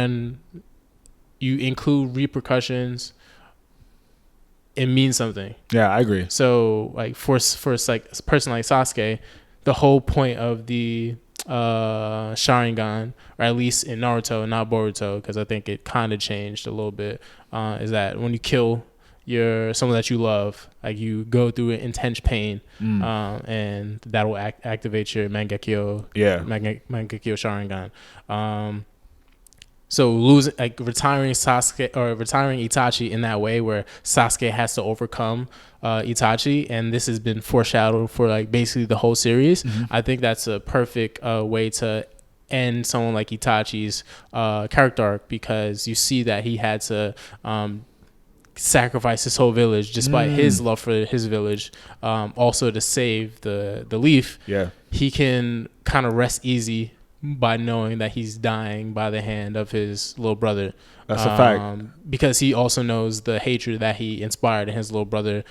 when you include repercussions, it means something. Yeah, I agree. So like for like a person like Sasuke, the whole point of the Sharingan, or at least in Naruto, not Boruto, because I think it kind of changed a little bit, is that when you kill someone that you love, like you go through intense pain, and that will activate your Mangekyo Sharingan. So retiring Sasuke or retiring Itachi in that way, where Sasuke has to overcome Itachi, and this has been foreshadowed for like basically the whole series. I think that's a perfect way to end someone like Itachi's character arc, because you see that he had to sacrifice his whole village despite his love for his village, also to save the leaf. He can kind of rest easy by knowing that he's dying by the hand of his little brother. That's a fact, because he also knows the hatred that he inspired in his little brother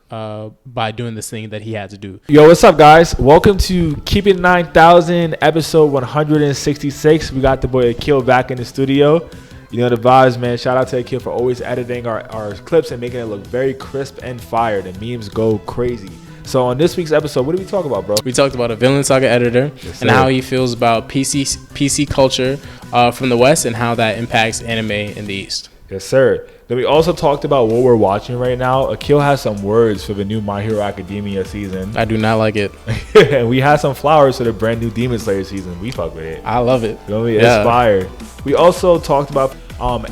by doing this thing that he had to do. Yo, what's up, guys? Welcome to Keep It 9000 episode 166. We got the boy Akil back in the studio. You know the vibes, man. Shout out to Akil for always editing our clips and making it look very crisp and fire. The memes go crazy. So on this week's episode, what did we talk about, bro? We talked about a Vinland Saga editor and how he feels about PC culture from the West and how that impacts anime in the East. Yes, sir. Then we also talked about what we're watching right now. Akil has some words for the new My Hero Academia season. I do not like it. And we had some flowers for the brand new Demon Slayer season. We fuck with it. I love it. You know, we inspired. We also talked about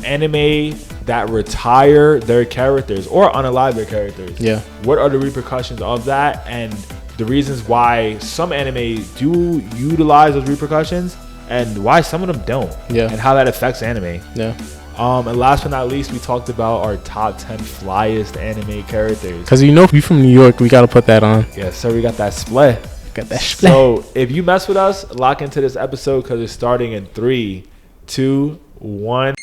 anime that retire their characters or unalive their characters. Yeah. What are the repercussions of that, and the reasons why some anime do utilize those repercussions and why some of them don't. Yeah. And how that affects anime. Yeah. And last but not least, we talked about our top 10 flyest anime characters. Because we from New York, we got to put that on. Yes, sir. We got that split. So if you mess with us, lock into this episode because it's starting in 3, 2, 1.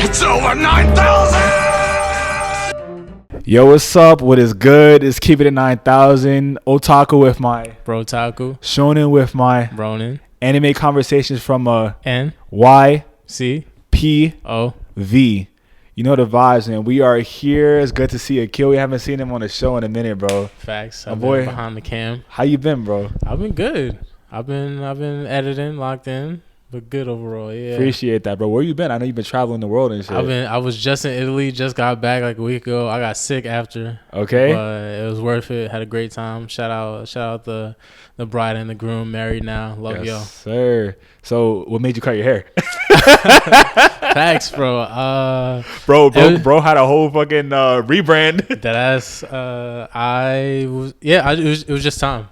It's over 9,000! Yo, what's up? What is good? It's Keep It at 9,000. Otaku with my Brotaku. Shonen with my Ronin. Anime conversations from a NYCPOV. You know the vibes, man. We are here. It's good to see Akil. We haven't seen him on the show in a minute, bro. Facts. My boy, behind the cam. How you been, bro? I've been good. I've been editing, locked in, but good overall. Yeah. Appreciate that, bro. Where you been? I know you've been traveling the world and shit. I was just in Italy. Just got back like a week ago. I got sick after. Okay. But it was worth it. Had a great time. Shout out the bride and the groom, married now. Love y'all. Yes, sir. So what made you cut your hair? Thanks, bro. Bro had a whole fucking rebrand. It was just time.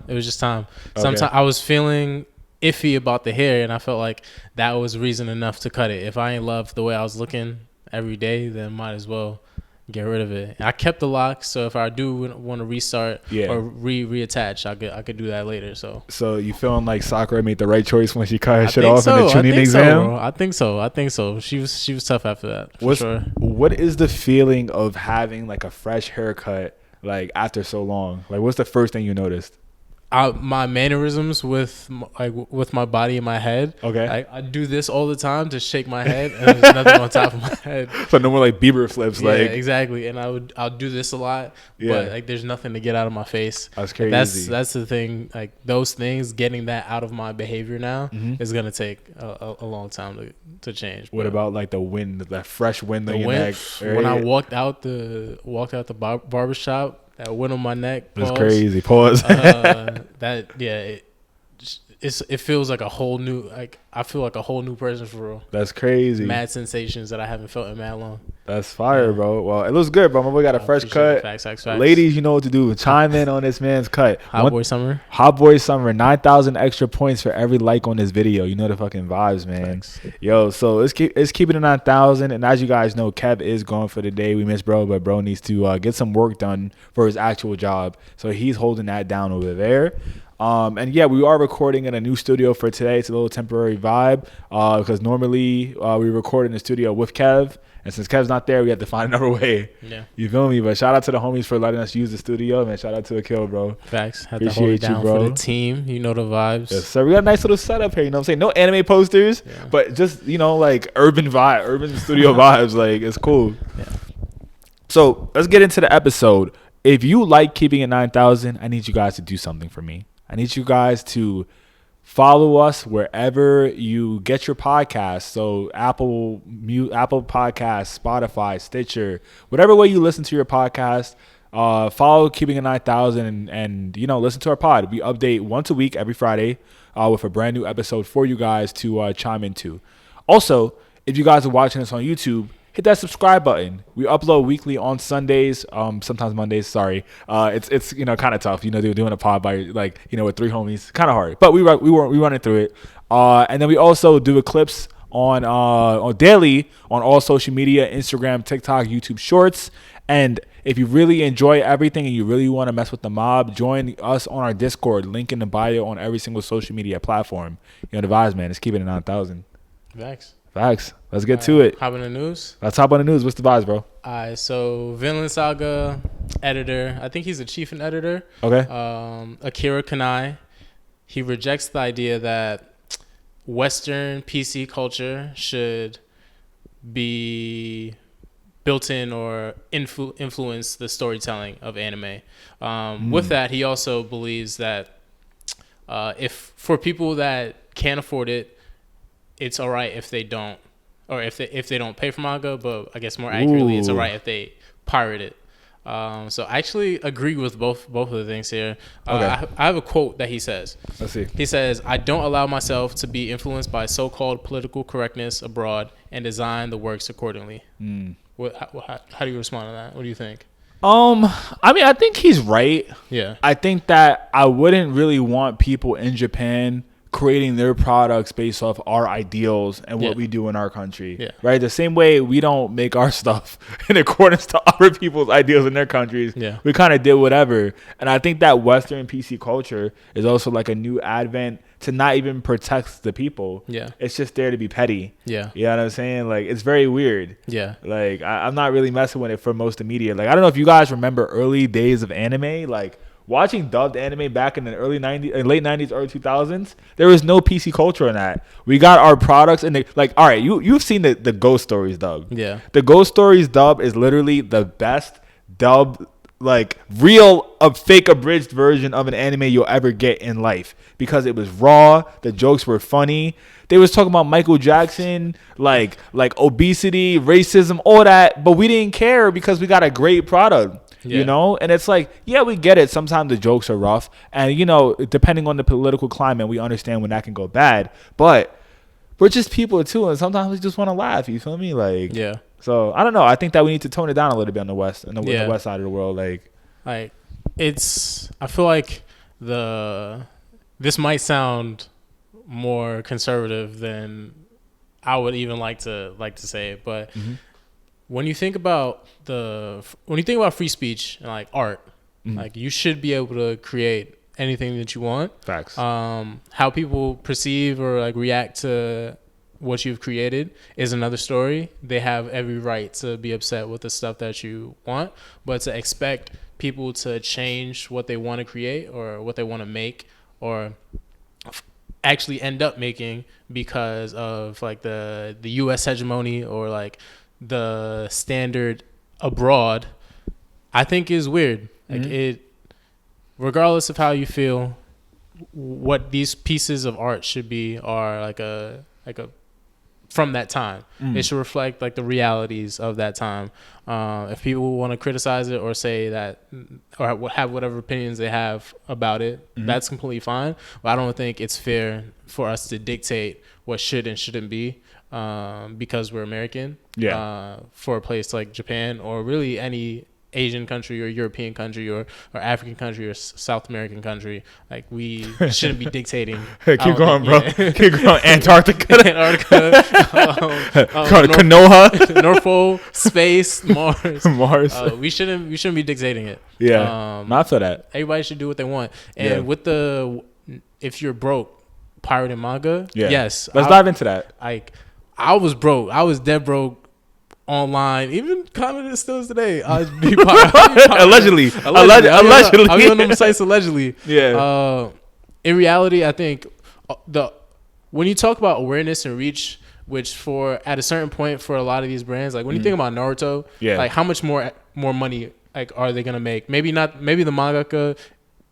Sometimes I was feeling iffy about the hair, and I felt like that was reason enough to cut it. If I ain't love the way I was looking every day, then might as well get rid of it. I kept the locks, so if I do want to restart or reattach, I could do that later. So you feeling like Sakura made the right choice when she cut her shit off in the Chunin exam? I think so. She was tough after that. Sure. What is the feeling of having like a fresh haircut like after so long? Like, what's the first thing you noticed? My mannerisms with my body and my head. Okay. I do this all the time to shake my head, and there's nothing on top of my head. So no more like Bieber flips. Yeah, exactly. And I'll do this a lot, but like there's nothing to get out of my face. That's crazy. That's the thing. Like those things, getting that out of my behavior now is gonna take a long time to change. What about like the wind, that fresh wind on your neck? When I walked out the barbershop. That wind on my neck. That's crazy. Pause. It feels like a whole new. Like I feel like a whole new person for real. That's crazy. Mad sensations that I haven't felt in mad long. That's fire, bro. Well, it looks good, bro. My boy got a fresh cut. Facts. Ladies, you know what to do. Chime in on this man's cut. Hot boy summer. 9,000 extra points for every like on this video. You know the fucking vibes, man. Facts. Yo, so let's keep it at 9,000. And as you guys know, Kev is gone for the day. We miss bro, but bro needs to get some work done for his actual job. So he's holding that down over there. And yeah, we are recording in a new studio for today. It's a little temporary vibe because normally we record in the studio with Kev. And since Kev's not there, we have to find another way. Yeah. You feel me? But shout out to the homies for letting us use the studio. Man, shout out to Akil, bro. Facts. Had Appreciate to hold it down you, bro. for the team. You know the vibes. Yes, sir. We got a nice little setup here. You know what I'm saying? No anime posters, but just, like urban vibe, urban studio vibes. Like, it's cool. Yeah. So let's get into the episode. If you like Keeping It 9,000, I need you guys to do something for me. I need you guys to follow us wherever you get your podcasts. So Apple Podcasts, Spotify, Stitcher, whatever way you listen to your podcast. Follow Keeping It 9,000 and listen to our pod. We update once a week every Friday with a brand new episode for you guys to chime into. Also, if you guys are watching us on YouTube, hit that subscribe button. We upload weekly on Sundays, sometimes Mondays. Sorry, it's kind of tough. They're doing a pod by with three homies, kind of hard. But we running through it. And then we also do clips on daily on all social media: Instagram, TikTok, YouTube Shorts. And if you really enjoy everything and you really want to mess with the mob, join us on our Discord. Link in the bio on every single social media platform. The vibes, man. It's Keeping It 9,000. Facts. Let's get to it. Hop in the news. Let's hop on the news. What's the vibes, bro? So Vinland Saga editor, I think he's the chief and editor. Okay. Akira Kanai, he rejects the idea that Western PC culture should be built in or influence the storytelling of anime. With that, he also believes that if for people that can't afford it, it's all right if they don't, or if they don't pay for manga, but I guess more accurately, it's all right if they pirate it. So I actually agree with both of the things here. I have a quote that he says. Let's see. He says, "I don't allow myself to be influenced by so-called political correctness abroad and design the works accordingly." How do you respond to that? What do you think? I think he's right. Yeah. I think that I wouldn't really want people in Japan creating their products based off our ideals and what we do in our country. Yeah. Right? The same way we don't make our stuff in accordance to other people's ideals in their countries. Yeah. We kind of did whatever. And I think that Western PC culture is also like a new advent to not even protect the people. Yeah. It's just there to be petty. Yeah. You know what I'm saying? Like, it's very weird. Yeah. Like, I'm not really messing with it for most of the media. Like, I don't know if you guys remember early days of anime, like watching dubbed anime back in the late 90s, early 2000s, there was no PC culture in that. We got our products and all right, you've seen the Ghost Stories dub. Yeah. The Ghost Stories dub is literally the best dub, like real fake abridged version of an anime you'll ever get in life because it was raw. The jokes were funny. They was talking about Michael Jackson, like obesity, racism, all that, but we didn't care because we got a great product. And it's like, yeah, we get it. Sometimes the jokes are rough. And, depending on the political climate, we understand when that can go bad. But we're just people, too. And sometimes we just want to laugh. You feel me? Like, yeah. So, I don't know. I think that we need to tone it down a little bit on the West, on the West side of the world. I feel like this might sound more conservative than I would even like to say it. But when you think about free speech and like art, like you should be able to create anything that you want. Facts. How people perceive or like react to what you've created is another story. They have every right to be upset with the stuff that you want, but to expect people to change what they want to create or what they want to make or actually end up making because of like the US hegemony or like the standard abroad, I think is weird. Like it, regardless of how you feel, what these pieces of art should be are like a from that time. It should reflect like the realities of that time. If people want to criticize it or say that or have whatever opinions they have about it, that's completely fine. But I don't think it's fair for us to dictate what should and shouldn't be because we're American. For a place like Japan or really any Asian country or European country or African country or South American country. Like we shouldn't be dictating. Keep going, bro. Keep going. Antarctica. Konoha. North Pole, space, Mars. We shouldn't be dictating it. Yeah. I feel that. Everybody should do what they want. And with if you're broke, pirate and manga, yes. Let's dive into that. Like, I was broke. I was dead broke online. Even Canada still is today. I'd be allegedly. I'll be on them sites allegedly. Yeah. In reality, I think when you talk about awareness and reach, which at a certain point for a lot of these brands, like when you think about Naruto, like how much more money like are they gonna make? Maybe not. Maybe the mangaka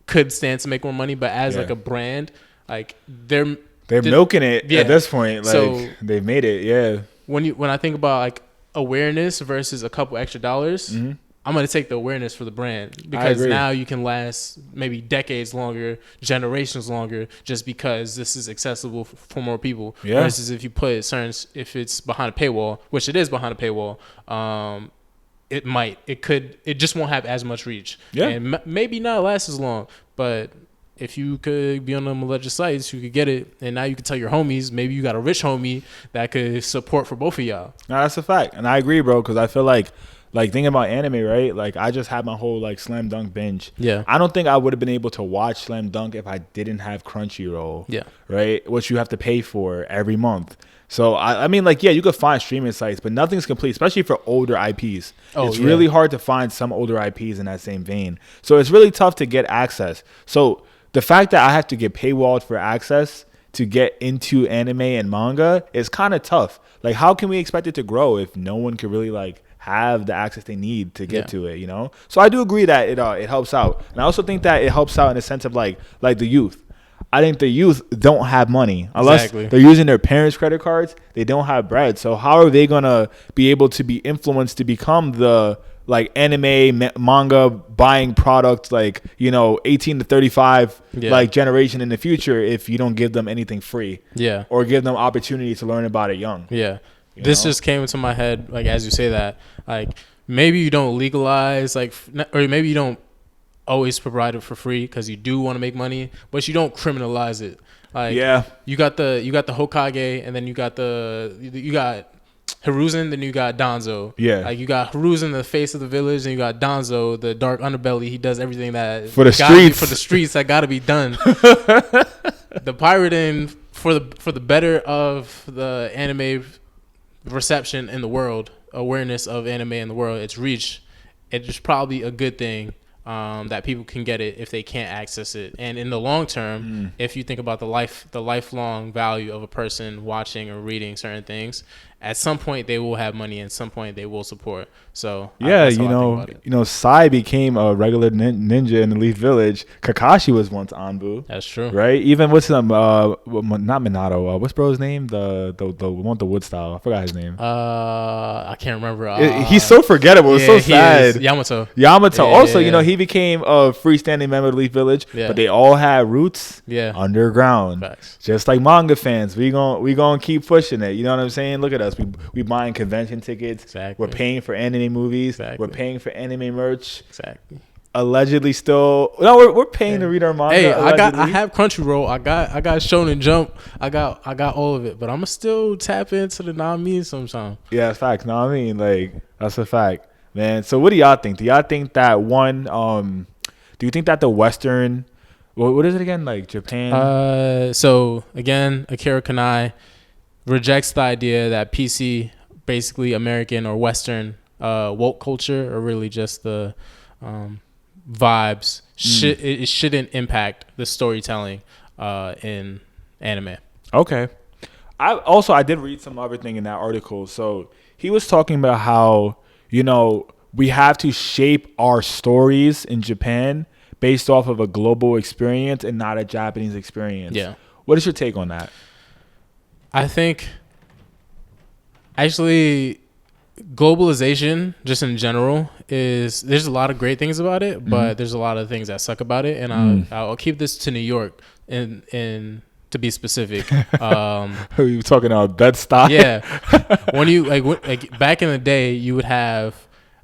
could stand to make more money, but as like a brand, like they're milking it at this point. Like so, they've made it. Yeah. When I think about like awareness versus a couple extra dollars, I'm gonna take the awareness for the brand because now you can last maybe decades longer, generations longer, just because this is accessible for more people. Yeah. Versus if you put if it's behind a paywall, which it is behind a paywall, it just won't have as much reach. Yeah. And maybe not last as long, but if you could be on them alleged sites, you could get it, and now you can tell your homies. Maybe you got a rich homie that could support for both of y'all. No, that's a fact, and I agree, bro. Because I feel like thinking about anime, right? Like I just had my whole like Slam Dunk binge. Yeah. I don't think I would have been able to watch Slam Dunk if I didn't have Crunchyroll. Yeah. Right, which you have to pay for every month. So I mean, like, yeah, you could find streaming sites, but nothing's complete, especially for older IPs. It's really hard to find some older IPs in that same vein. So it's really tough to get access. So the fact that I have to get paywalled for access to get into anime and manga is kind of tough. Like, how can we expect it to grow if no one can really like have the access they need to get to it, you know? So I do agree that it helps out. And I also think that it helps out in the sense of like the youth. I think the youth don't have money unless they're using their parents' credit cards. They don't have bread. So how are they going to be able to be influenced to become the like anime manga buying product, like, you know, 18 to 35 like generation in the future if you don't give them anything free or give them opportunity to learn about it young? This just came into my head, like, as you say that, like, maybe you don't legalize, like, or maybe you don't always provide it for free because you do want to make money, but you don't criminalize it. Like, you got the Hokage, and then you got Hiruzen, then you got Danzo. Like, you got Hiruzen, the face of the village, and you got Danzo, the dark underbelly. He does everything that for the streets that got to be done. The pirating for the better of the anime reception in the world, awareness of anime in the world, its reach. It's probably a good thing. That people can get it if they can't access it, and in the long term, if you think about the lifelong value of a person watching or reading certain things, at some point they will have money, and at some point they will support. So Sai became a regular ninja in the Leaf Village. Kakashi was once Anbu. That's true, right? Even what's not Minato. What's bro's name? The one with the wood style. I forgot his name. I can't remember. He's so forgettable. It's so sad. Yamato. Also, you know, he became a freestanding member of the Leaf Village, but they all had roots underground. Facts. Just like manga fans, we gonna keep pushing it. You know what I'm saying? Look at us. We buying convention tickets. Exactly. We're paying for anime movies. We're paying for anime merch. Exactly. Allegedly, still we're paying to read our manga. Hey, I have Crunchyroll. I got Shonen Jump. I got all of it, but I'ma still tap into the non-means sometimes. Yeah, it's facts. No, I mean, like, that's a fact, man. So what do y'all think? Do y'all think that do you think that the Western, what is it again? Like Japan? So again, Akira Kanai rejects the idea that PC, basically American or Western woke culture, are really just the vibes. It shouldn't impact the storytelling in anime. Okay. I did read some other thing in that article. So he was talking about how, you know, we have to shape our stories in Japan based off of a global experience and not a Japanese experience. Yeah. What is your take on that? I think actually globalization just in general there's a lot of great things about it, but there's a lot of things that suck about it, and I'll keep this to New York and to be specific. Are you talking about Bed-Stuy? Yeah. When you like back in the day, you would have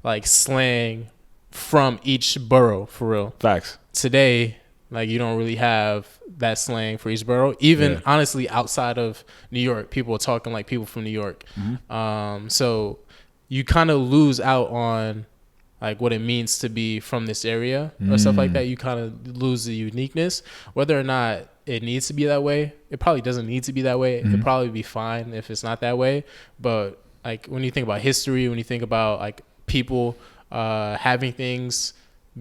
like slang from each borough for real. Facts. Today, like you don't really have that slang for each borough. Even honestly, outside of New York, people are talking like people from New York. So you kind of lose out on like what it means to be from this area or stuff like that. You kind of lose the uniqueness. Whether or not it needs to be that way, it probably doesn't need to be that way. It'd probably be fine if it's not that way. But like when you think about history, when you think about like people having things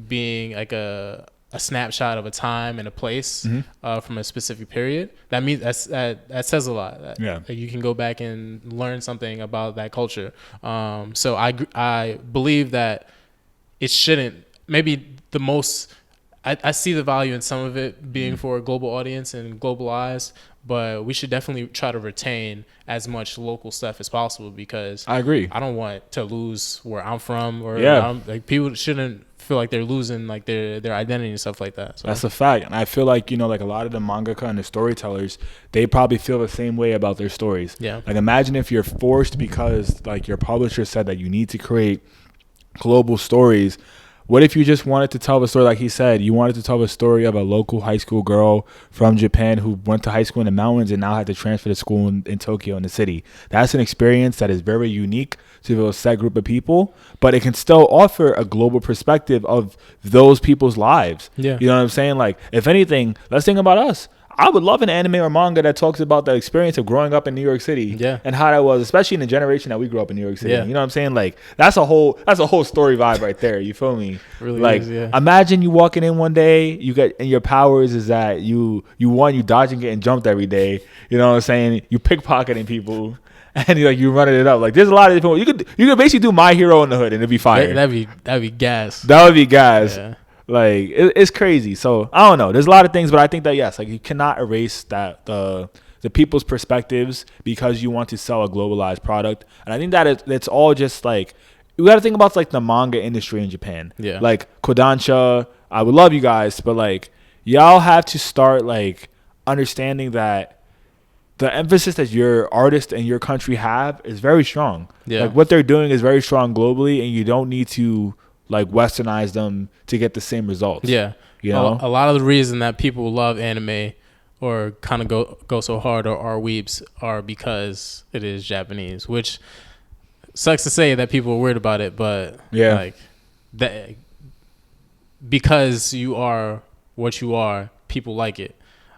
being like a snapshot of a time and a place from a specific period, that means that says a lot. Like you can go back and learn something about that culture. So I believe that it shouldn't. Maybe the most I see the value in some of it being for a global audience and globalized, but we should definitely try to retain as much local stuff as possible, because I agree. I don't want to lose where I'm from, or like people shouldn't feel like they're losing like their identity and stuff like that. So. That's a fact. And I feel like, like a lot of the mangaka and the storytellers, they probably feel the same way about their stories. Yeah. Like imagine if you're forced because like your publisher said that you need to create global stories. What if you just wanted to tell the story, like he said, you wanted to tell the story of a local high school girl from Japan who went to high school in the mountains and now had to transfer to school in Tokyo, in the city. That's an experience that is very unique to a set group of people, but it can still offer a global perspective of those people's lives. Yeah. You know what I'm saying? Like, if anything, let's think about us. I would love an anime or manga that talks about the experience of growing up in New York City and how that was, especially in the generation that we grew up in New York City. Yeah. You know what I'm saying? Like, that's a whole story vibe right there. You feel me? Really like, is, yeah. Imagine you walking in one day, and your powers is that you dodge and getting jumped every day. You know what I'm saying? You pickpocketing people. And you running it up. Like, there's a lot of different. You could basically do My Hero in the Hood and it'd be fire. That'd be gas. That would be gas. Yeah. Like, it's crazy. So I don't know. There's a lot of things, but I think that yes, like you cannot erase that the people's perspectives because you want to sell a globalized product. And I think that it's all just like, you got to think about like the manga industry in Japan. Yeah. Like Kodansha, I would love you guys, but like y'all have to start like understanding that the emphasis that your artist and your country have is very strong. Yeah. Like what they're doing is very strong globally, and you don't need to like westernize them to get the same results. Yeah. You know? A lot of the reason that people love anime or kind of go so hard or are weeps are because it is Japanese, which sucks to say that people are weird about it, but like that, because you are what you are, people like it.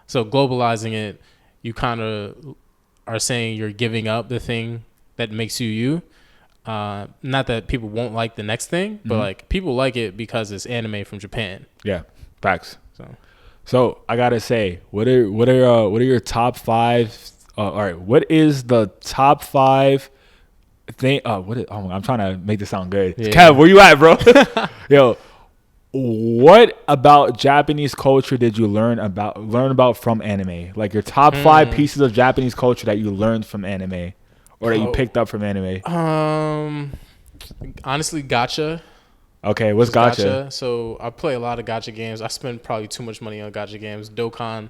So globalizing it, you kind of are saying you're giving up the thing that makes you you. Not that people won't like the next thing, but like people like it because it's anime from Japan. Yeah, facts. So I gotta say, what are your top 5? All right, what is the top 5 thing? I'm trying to make this sound good. Yeah. Kev, where you at, bro? Yo, what about Japanese culture did you learn about from anime? Like your top 5 pieces of Japanese culture that you learned from anime. Or that you picked up from anime? Honestly, gacha. Okay, what's gacha? So I play a lot of gacha games. I spend probably too much money on gacha games. Dokkan.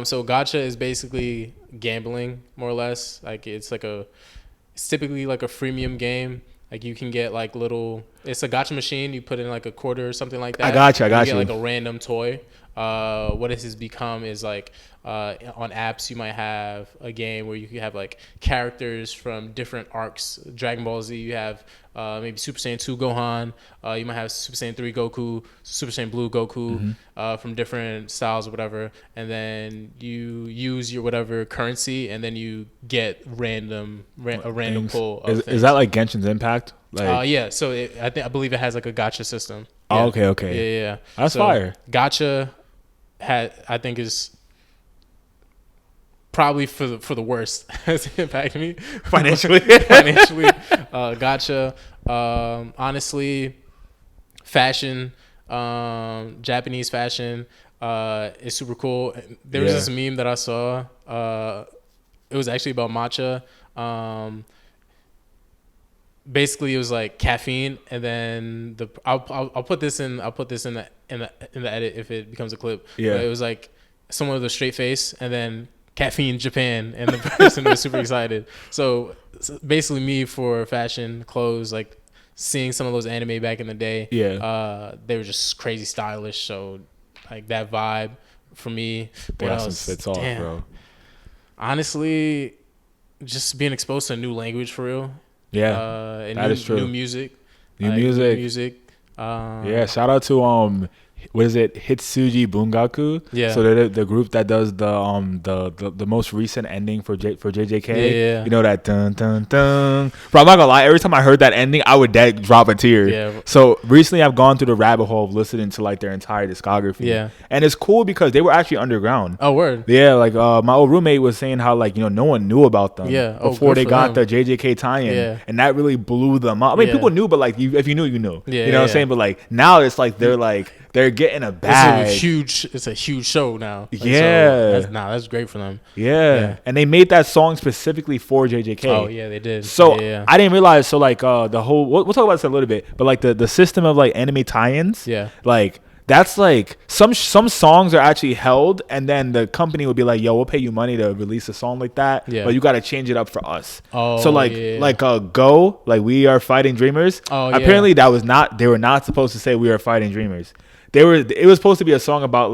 So gacha is basically gambling, more or less. Like it's typically like a freemium game. Like you can get like it's a gacha machine. You put in like a quarter or something like that. I got you. You get like a random toy. What it has become is like on apps you might have a game where you can have like characters from different arcs. Dragon Ball Z, you have maybe Super Saiyan 2 Gohan, you might have Super Saiyan 3 Goku, Super Saiyan Blue Goku, from different styles or whatever, and then you use your whatever currency and then you get a random pull of things. Is that like Genshin's Impact? Like yeah, so I believe it has like a gacha system. Yeah. Oh, okay. Yeah. That's fire. Gacha I think is probably for the worst has impacted me financially. Gacha, honestly, fashion, Japanese fashion is super cool. There was this meme that I saw. It was actually about matcha. Basically, it was like caffeine, and then I'll put this in the edit if it becomes a clip. Yeah, but it was like someone with a straight face, and then caffeine Japan, and the person was super excited. So basically, me for fashion, clothes, like seeing some of those anime back in the day. Yeah. They were just crazy stylish. So like that vibe for me. They got some fits off, bro. Honestly, just being exposed to a new language for real. Yeah, and that is true. New music. New music. Yeah, shout out to what is it? Hitsuji Bungaku. Yeah. So they're the group that does the most recent ending for JJK. Yeah. You know that dun dun dun. Bro, I'm not gonna lie. Every time I heard that ending, I would drop a tear. Yeah. So recently, I've gone through the rabbit hole of listening to like their entire discography. Yeah. And it's cool because they were actually underground. Oh, word. Yeah, like my old roommate was saying how like no one knew about them. Yeah. Before they got the JJK tie-in. Yeah. And that really blew them up. I mean, people knew, but like if you knew, you knew. Yeah. You know what I'm saying? But like now it's like they're getting a bag. It's a huge show now. Like, yeah. So that's great for them. Yeah. And they made that song specifically for JJK. Oh yeah, they did. So yeah. I didn't realize. So like the whole we'll talk about this in a little bit, but like the system of like anime tie-ins. Yeah. Like that's like some songs are actually held, and then the company would be like, "Yo, we'll pay you money to release a song like that, but you got to change it up for us." Oh, so like Go, like We Are Fighting Dreamers. Oh, apparently that was not. They were not supposed to say We Are Fighting Dreamers. It was supposed to be a song about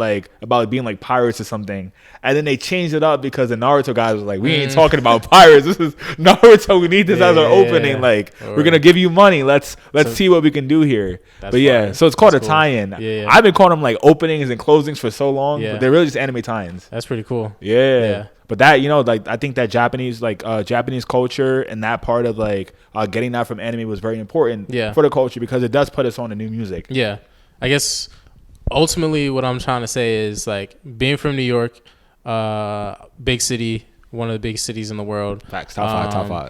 being like pirates or something, and then they changed it up because the Naruto guys was like, we ain't talking about pirates. This is Naruto. We need this as our opening. Like we're gonna give you money. Let's see what we can do here. But yeah, so it's called a tie-in. Yeah. I've been calling them like openings and closings for so long, Yeah. but they're really just anime tie-ins. That's pretty cool. Yeah. But that, like I think that Japanese culture and that part of like getting that from anime was very important for the culture because it does put us on to new music. Yeah, I guess ultimately what I'm trying to say is like being from New York, big city, one of the biggest cities in the world. Facts. Top five.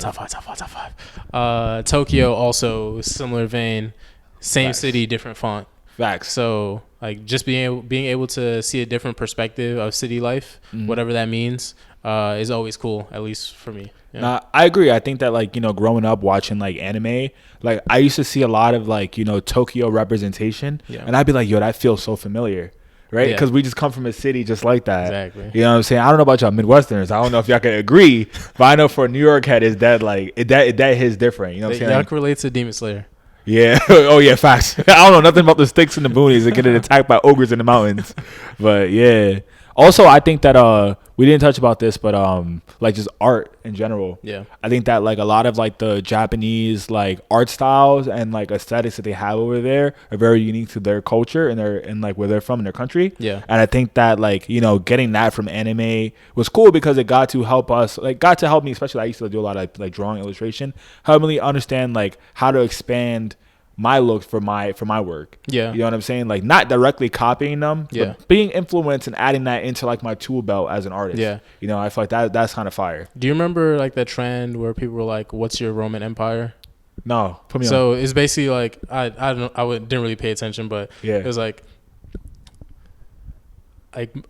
Tokyo also similar vein, same Facts. city, different font. Facts. So like just being able to see a different perspective of city life, whatever that means, is always cool, at least for me. Yeah. Nah, I agree. I think that like, growing up watching like anime, like I used to see a lot of like, Tokyo representation, and I'd be like, yo, that feels so familiar. Right? Because we just come from a city just like that. Exactly. You know what I'm saying? I don't know about y'all Midwesterners. I don't know if y'all can agree, but I know for a New York head, is that like that hits different. You know what I'm saying? Y'all can relate to Demon Slayer. Yeah. Oh yeah, facts. I don't know nothing about the sticks in the boonies and getting attacked by ogres in the mountains. But yeah. Also, I think that we didn't touch about this, but like just art in general. Yeah. I think that like a lot of like the Japanese like art styles and like aesthetics that they have over there are very unique to their culture and like where they're from in their country. Yeah. And I think that like, getting that from anime was cool because it got to help me, especially I used to do a lot of like drawing, illustration, help me understand like how to expand my look for my work. Yeah. You know what I'm saying? Like not directly copying them, Yeah. but being influenced and adding that into like my tool belt as an artist. Yeah. I feel like that's kind of fire. Do you remember like that trend where people were like, "What's your Roman Empire?" No, put me on. So it's basically like didn't really pay attention, but Yeah. it was like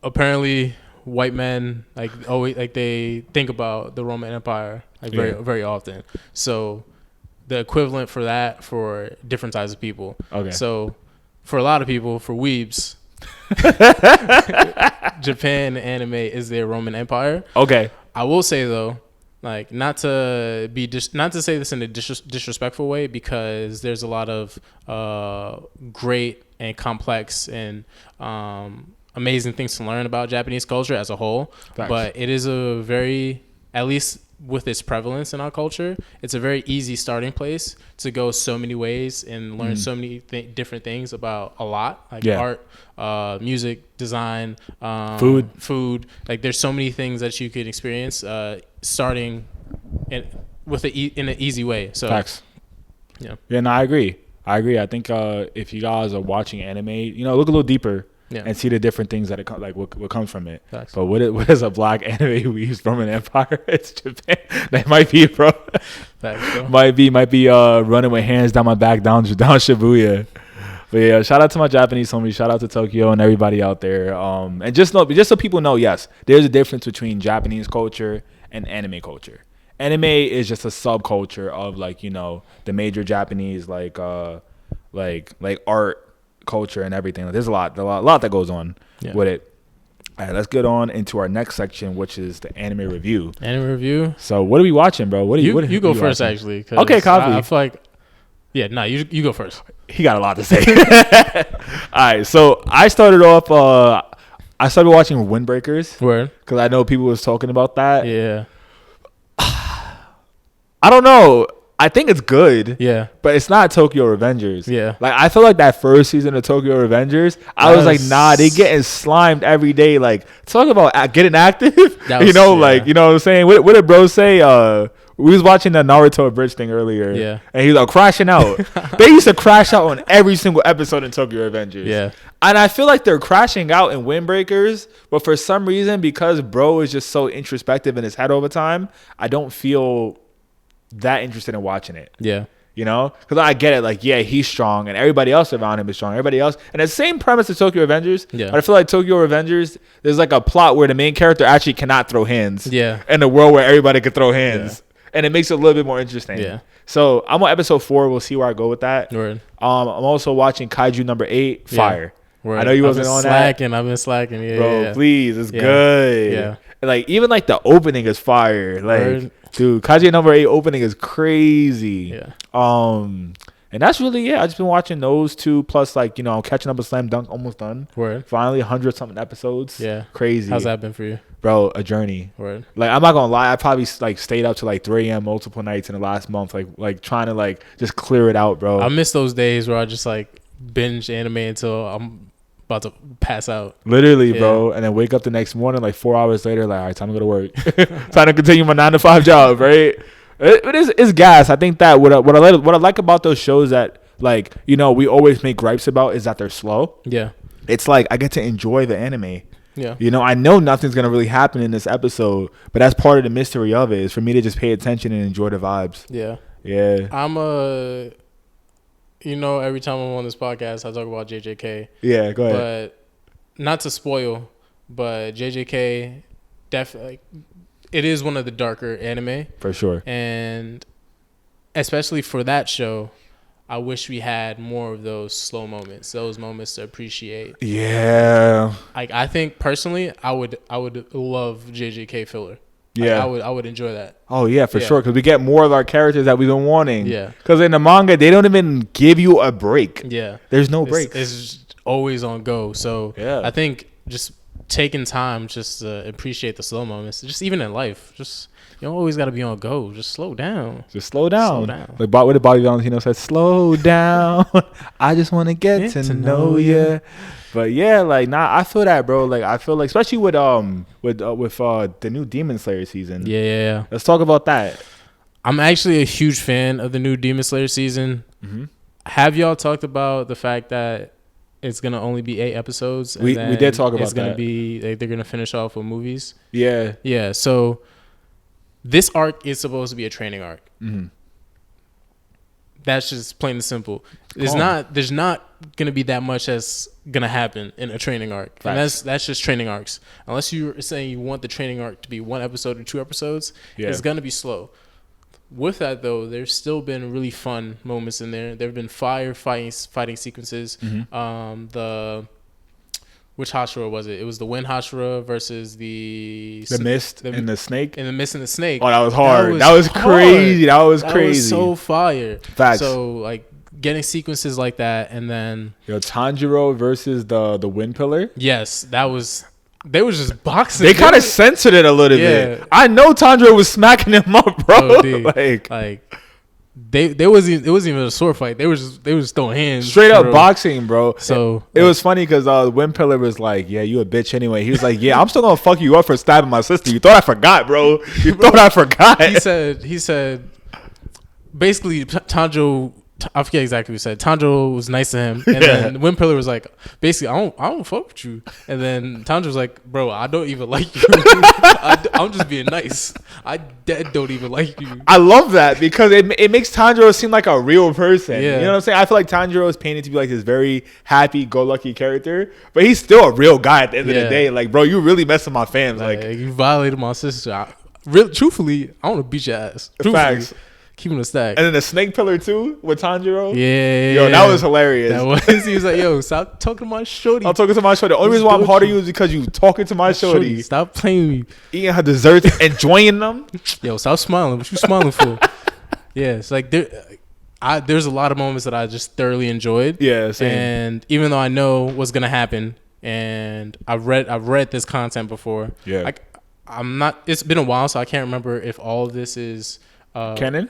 apparently white men like always like they think about the Roman Empire like very very often. So the equivalent for that for different types of people. Okay. So for a lot of people, for weebs, Japan anime is their Roman Empire. Okay. I will say though, like not to say this in a disrespectful way, because there's a lot of great and complex and amazing things to learn about Japanese culture as a whole. Facts. But it is a very, at least with its prevalence in our culture, it's a very easy starting place to go so many ways and learn so many different things about a lot, like art, music, design, food. Like there's so many things that you could experience starting in an easy way. So Facts. Yeah. Yeah, no, I agree. I think if you guys are watching anime, look a little deeper. Yeah. And see the different things that what comes from it. Facts. But what is a black anime we use from an empire? It's Japan. That might be, bro. Facts, bro. might be running with hands down my back down Shibuya. But yeah, shout out to my Japanese homies. Shout out to Tokyo and everybody out there. And just so people know, yes, there's a difference between Japanese culture and anime culture. Anime is just a subculture of like the major Japanese like art. Culture and everything. Like, there's a lot that goes on with it. All right, let's get on into our next section, which is the anime review. Anime review. So what are we watching, bro? You go first, actually. Okay, copy. I feel like Yeah, nah, you go first. He got a lot to say. All right, so I started off. I started watching Windbreakers. Word. Because I know people was talking about that. Yeah. I don't know. I think it's good. Yeah. But it's not Tokyo Revengers. Yeah. Like, I feel like that first season of Tokyo Revengers, I was like, nah, they getting slimed every day. Like, talk about getting active. You know, like, you know what I'm saying? What did bro say? We was watching the Naruto bridge thing earlier. Yeah. And he was like, crashing out. They used to crash out on every single episode in Tokyo Revengers. Yeah. And I feel like they're crashing out in Windbreakers, but for some reason, because bro is just so introspective in his head all the time, I don't feel that interested in watching it. Yeah. You know? Because I get it. Like, yeah, he's strong, and everybody else around him is strong. Everybody else. And the same premise as Tokyo Revengers. Yeah. But I feel like Tokyo Revengers, there's like a plot where the main character actually cannot throw hands. Yeah. In a world where everybody can throw hands. Yeah. And it makes it a little bit more interesting. Yeah. So I'm on episode 4. We'll see where I go with that. Word. I'm also watching Kaiju number 8, Fire. Word. I know you wasn't on that. I've been slacking. Yeah, bro, yeah. please, it's good. Yeah. Like, even like the opening is fire. Like, Word. dude, Kaiju number 8 opening is crazy. Yeah. And that's really it. I just been watching those two, plus like, you know, I'm catching up with Slam Dunk, almost done. Word. Finally, 100-something episodes. Yeah. Crazy. How's that been for you? Bro, a journey. Word. Like, I'm not gonna lie, I probably like stayed up to like 3 a.m. multiple nights in the last month, like trying to like just clear it out, bro. I miss those days where I just like binge anime until I'm about to pass out. Literally, bro. And then wake up the next morning, like 4 hours later, like, all right, time to go to work. Time to continue my 9-to-5 job, right? It's gas. I think that what I like about those shows that, like, you know, we always make gripes about is that they're slow. Yeah. It's like I get to enjoy the anime. Yeah. You know, I know nothing's going to really happen in this episode, but that's part of the mystery of it, is for me to just pay attention and enjoy the vibes. Yeah. Yeah. You know, every time I'm on this podcast, I talk about JJK. Yeah, go ahead. But not to spoil, but JJK definitely, it is one of the darker anime. For sure. And especially for that show, I wish we had more of those slow moments, those moments to appreciate. Yeah. Like, I think personally, I would love JJK filler. Yeah. Like, I would enjoy that. Oh, yeah, for sure. Because we get more of our characters that we've been wanting. Yeah. Because in the manga, they don't even give you a break. Yeah. There's no breaks. It's always on go. So yeah. I think just taking time just to appreciate the slow moments, just even in life, just you don't always got to be on go. Just slow down. Just slow down. Slow down. Like what did Bobby Valentino said? Slow down. I just want to get to know you. But yeah, like I feel that, bro. Like I feel like, especially with the new Demon Slayer season. Yeah. Let's talk about that. I'm actually a huge fan of the new Demon Slayer season. Mm-hmm. Have y'all talked about the fact that it's gonna only be 8 episodes? And we did talk about that. It's gonna be like, they're gonna finish off with movies. Yeah. So this arc is supposed to be a training arc. Mm-hmm. That's just plain and simple. There's not gonna be that much that's gonna happen in a training arc. And that's just training arcs. Unless you're saying you want the training arc to be 1 episode or 2 episodes, it's gonna be slow. With that though, there's still been really fun moments in there. There have been fighting sequences. Mm-hmm. Which Hashira was it? It was the Wind Hashira versus the Mist and the Snake. And the Mist and the Snake. Oh, that was hard. That was crazy. That was so fire. Facts. So like getting sequences like that, and then Tanjiro versus the Wind Pillar. Yes, they was just boxing. They kind of censored it a little bit. I know Tanjiro was smacking him up, bro. Like it wasn't even a sword fight. They was throwing hands. Straight up boxing, bro. So it was funny because the Wind Pillar was like, "Yeah, you a bitch anyway." He was like, "Yeah, I'm still gonna fuck you up for stabbing my sister. You thought I forgot, bro? You thought I forgot?" He said, basically, Tanjiro. I forget exactly what he said. Tanjiro was nice to him, and then Wind Pillar was like, basically, I don't fuck with you. And then Tanjiro was like, bro, I don't even like you. I'm just being nice. I don't even like you. I love that because it makes Tanjiro seem like a real person. Yeah. You know what I'm saying? I feel like Tanjiro is painted to be like this very happy-go-lucky character, but he's still a real guy at the end of the day. Like, bro, you really messing my fans. Like you violated my sister. Truthfully, I want to beat your ass. Facts. Keeping a stack. And then the Snake Pillar too with Tanjiro. Yeah. Yo, that was hilarious. He was like, yo, stop talking to my shorty. I'm talking to my shorty. The only reason why I'm hard on you is because you talking to my shorty. Stop playing with me. Eating her desserts, enjoying them. Yo, stop smiling. What you smiling for? Yeah, it's like there's a lot of moments that I just thoroughly enjoyed. Yeah, same. And even though I know what's gonna happen, and I've read this content before. Yeah. I'm not. It's been a while, so I can't remember if all of this is canon.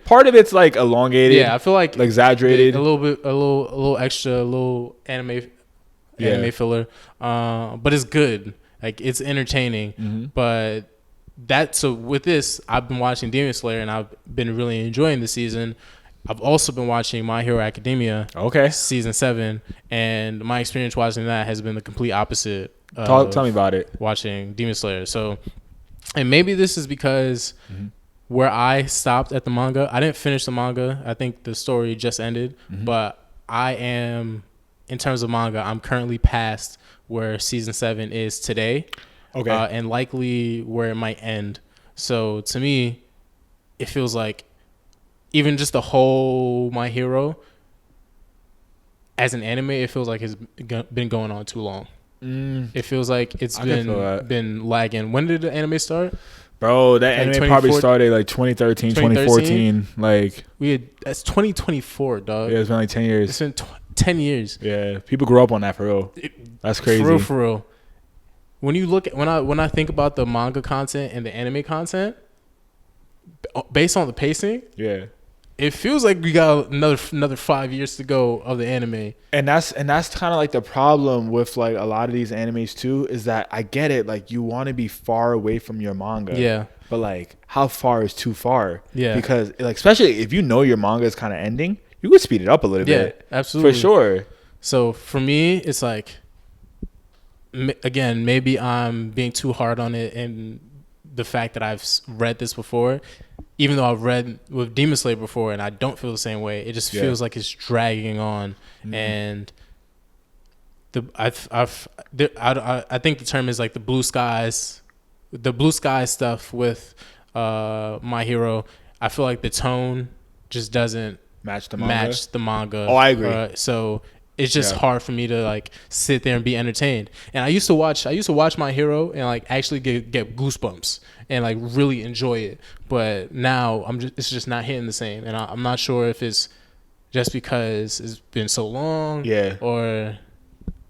Part of it's like elongated. Yeah, I feel like exaggerated. A little extra, a little anime filler. But it's good. Like it's entertaining. Mm-hmm. But so with this, I've been watching Demon Slayer and I've been really enjoying the season. I've also been watching My Hero Academia. Okay. Season 7, and my experience watching that has been the complete opposite. Tell me about it. Watching Demon Slayer. So, and maybe this is because where I stopped at the manga, I didn't finish the manga. I think the story just ended, but I am, in terms of manga, I'm currently past where season 7 is today. Okay. And likely where it might end. So to me, it feels like even just the whole My Hero as an anime, it feels like it's been going on too long. It feels like it's been lagging. When did the anime start? Bro, that anime probably started like 2013, 2014. Like that's 2024, dog. Yeah, it's been like 10 years. It's been 10 years. Yeah, people grew up on that for real. That's crazy. For real. When you look at when I think about the manga content and the anime content, based on the pacing, yeah, it feels like we got another 5 years to go of the anime. And that's kind of like the problem with like a lot of these animes too, is that I get it, like you want to be far away from your manga. Yeah. But like how far is too far? Yeah. Because like especially if you know your manga is kind of ending, you could speed it up a little bit. Yeah, absolutely. For sure. So for me, it's like, again, maybe I'm being too hard on it, and the fact that I've read this before, even though I've read with Demon Slayer before and I don't feel the same way, it just feels like it's dragging on. And I think the term is like the blue sky stuff with My Hero. I feel like the tone just doesn't match the manga. Oh, I agree. So it's just hard for me to like sit there and be entertained. And I used to watch My Hero and like actually get goosebumps and like really enjoy it. But now it's just not hitting the same. And I'm not sure if it's just because it's been so long, or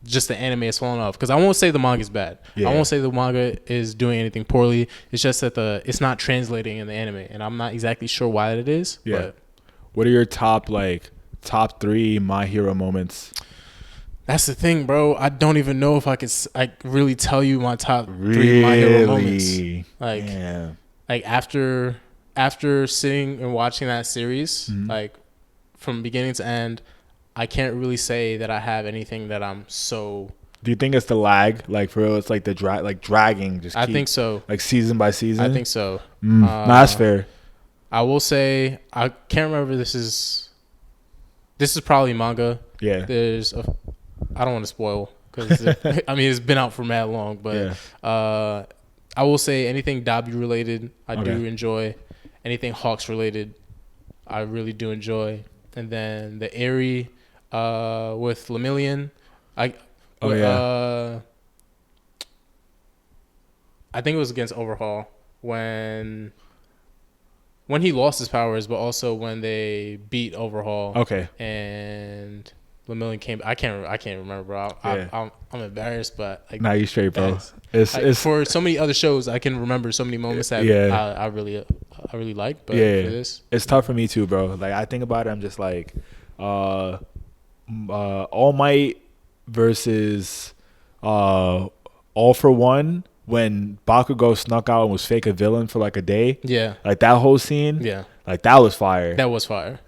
just the anime has fallen off. Because I won't say the manga is bad. I won't say the manga is doing anything poorly. It's just that it's not translating in the anime, and I'm not exactly sure why that is. Yeah. But what are your top 3 My Hero moments? That's the thing, bro. I don't even know if I could really tell you my top 3 My Hero moments. Like after sitting and watching that series, like from beginning to end, I can't really say that I have anything that I'm so. Do you think it's the lag? Like for real, it's like the dragging. I think so. Like season by season. I think so. That's fair. I will say I can't remember. This is probably manga. Yeah. I don't want to spoil because I mean it's been out for mad long, but I will say anything Dabi related I do enjoy. Anything Hawks related I really do enjoy. And then the Airy with Lemillion, I think it was against Overhaul when he lost his powers, but also when they beat Overhaul. Okay. And Lemillion came. I can't remember, bro. I'm embarrassed, but like, nah, you straight, bro. It's for so many other shows. I can remember so many moments that I really like. But for this, it's tough for me too, bro. Like I think about it, I'm just like, All Might versus All for One. When Bakugo snuck out and was fake a villain for like a day. Yeah. Like that whole scene. Yeah. Like that was fire. That was fire.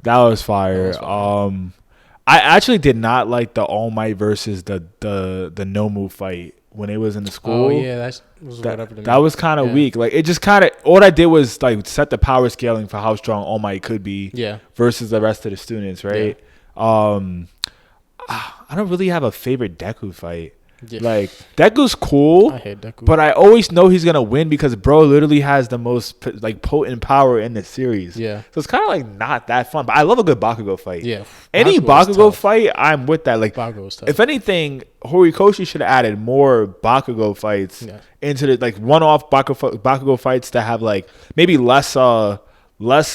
I actually did not like the All Might versus the Nomu fight when it was in the school. Oh yeah, that was whatever to me. That was kind of weak. Like it just kind of, all I did was like set the power scaling for how strong All Might could be. Yeah. Versus the rest of the students, right? Yeah. I don't really have a favorite Deku fight. Yeah. Like Deku's cool, I hate Deku, but I always know he's gonna win because bro literally has the most like potent power in the series. Yeah, so it's kind of like not that fun. But I love a good Bakugo fight. Yeah, any Bakugo fight, I'm with that. Like, if anything, Horikoshi should have added more Bakugo fights into the like one-off Bakugo fights that have like maybe less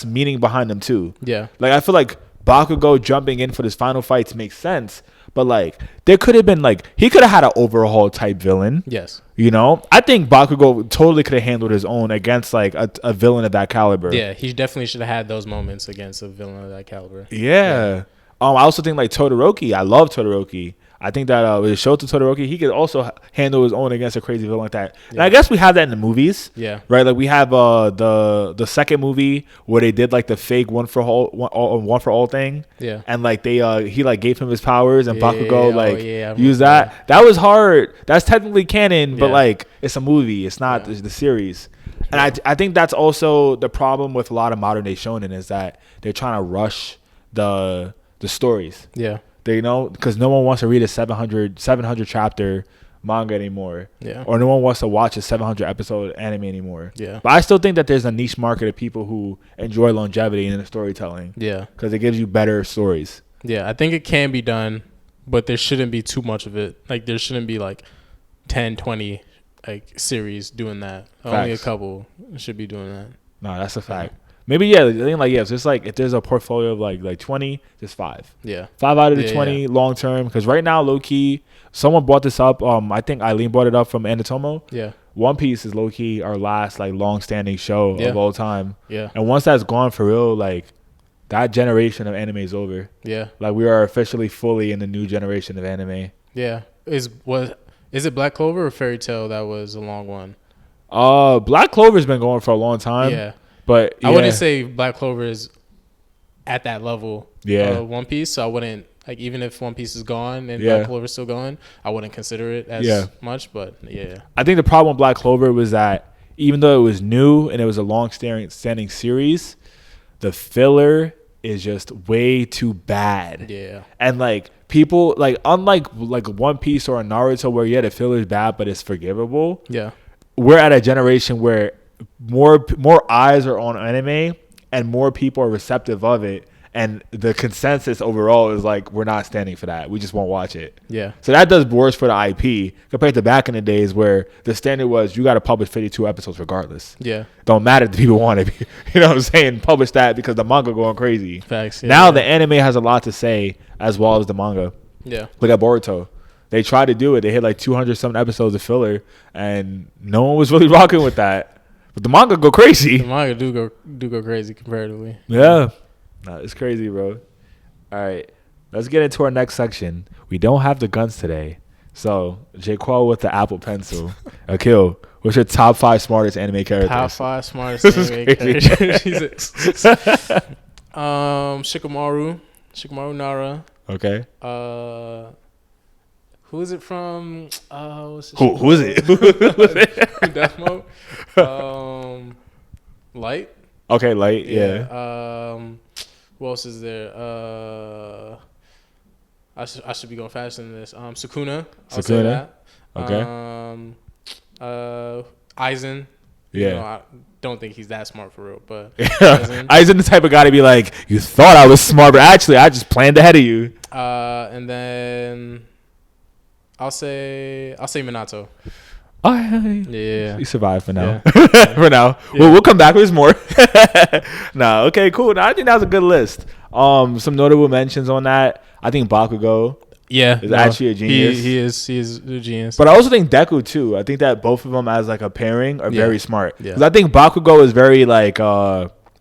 meaning behind them too. Yeah, like I feel like Bakugo jumping in for this final fights makes sense. But like, there could have been like, he could have had an overhaul type villain. Yes. You know, I think Bakugo totally could have handled his own against like a villain of that caliber. Yeah, he definitely should have had those moments against a villain of that caliber. Yeah. I also think like Todoroki. I love Todoroki. I think that with Shoto Todoroki, he could also handle his own against a crazy villain like that. Yeah. And I guess we have that in the movies. Yeah. Right. Like we have the second movie where they did like the fake one for all thing. Yeah. And like he like gave him his powers and Bakugo used that. Yeah. That was hard. That's technically canon, but like it's a movie. It's not the series. And I think that's also the problem with a lot of modern day shonen is that they're trying to rush the stories. Yeah. They because no one wants to read a 700 chapter manga anymore. Yeah. Or no one wants to watch a 700 episode anime anymore. Yeah. But I still think that there's a niche market of people who enjoy longevity in the storytelling. Yeah. Because it gives you better stories. Yeah. I think it can be done, but there shouldn't be too much of it. Like there shouldn't be like 10, 20 like series doing that. Facts. Only a couple should be doing that. No, that's a fact. Maybe I think it's just like if there's a portfolio of like 20, just 5. Yeah. 5 out of the 20 long term. Because right now, low key, someone brought this up. I think Eileen brought it up from Anatomo. Yeah. One Piece is low key our last like long standing show of all time. Yeah. And once that's gone for real, like that generation of anime is over. Yeah. Like we are officially fully in the new generation of anime. Yeah. Is it Black Clover or Fairy Tail that was a long one? Black Clover's been going for a long time. Yeah. But I wouldn't say Black Clover is at that level of One Piece. So I wouldn't, like, even if One Piece is gone and Black Clover is still going, I wouldn't consider it as much. But yeah. I think the problem with Black Clover was that even though it was new and it was a long-standing series, the filler is just way too bad. Yeah. And like people, like unlike like One Piece or a Naruto where the filler is bad but it's forgivable. Yeah. We're at a generation where more eyes are on anime and more people are receptive of it, and the consensus overall is like we're not standing for that. We just won't watch it. Yeah. So that does worse for the IP compared to back in the days where the standard was you got to publish 52 episodes regardless. Yeah. Don't matter if the people want it. You know what I'm saying? Publish that because the manga going crazy. Facts. Yeah, now the anime has a lot to say as well as the manga. Yeah. Look at Boruto. They tried to do it. They hit like 200 some episodes of filler, and no one was really rocking with that. But the manga go crazy. The manga do go crazy comparatively. Yeah. No, it's crazy, bro. All right. Let's get into our next section. We don't have the guns today. So, J-Qual with the Apple Pencil. Akil, what's your top 5 smartest anime characters? Top 5 smartest anime characters. Jesus. Shikamaru Nara. Okay. Who is it from? Who is it? Death Note. Light. Okay, Light. Yeah. Who else is there? I should be going faster than this. Sukuna. I'll say that. Okay. Aizen. Yeah. You know, I don't think he's that smart for real, but Aizen the type of guy to be like, you thought I was smart, but actually I just planned ahead of you. And then I'll say Minato. Yeah, you survived for now. Yeah. For now, we'll come back with more. Nah, okay, cool. Now, I think that was a good list. Some notable mentions on that. I think Bakugo. Yeah, is actually a genius. He is a genius. But I also think Deku too. I think that both of them as like a pairing are very smart. Yeah. Because I think Bakugo is very like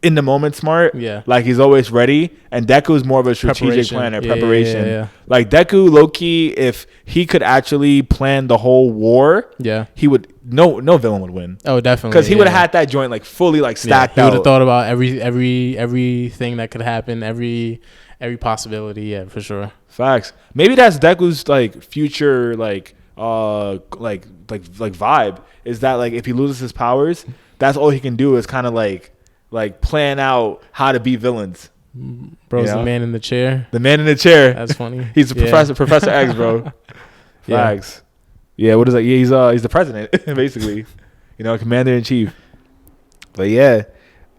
in the moment smart. Yeah. Like he's always ready. And Deku is more of a strategic planner, preparation. Yeah. Like Deku, low key, if he could actually plan the whole war, he would no villain would win. Oh, definitely. Because he would have had that joint like fully like stacked out. He would have thought about everything that could happen, every possibility. Yeah, for sure. Facts. Maybe that's Deku's like future like vibe is that like if he loses his powers, that's all he can do is kind of like plan out how to beat villains. Bro's the man in the chair. The man in the chair. That's funny. He's a Professor X, bro. Facts. Yeah, what is that? Yeah, he's the president, basically. You know, commander in chief. But yeah.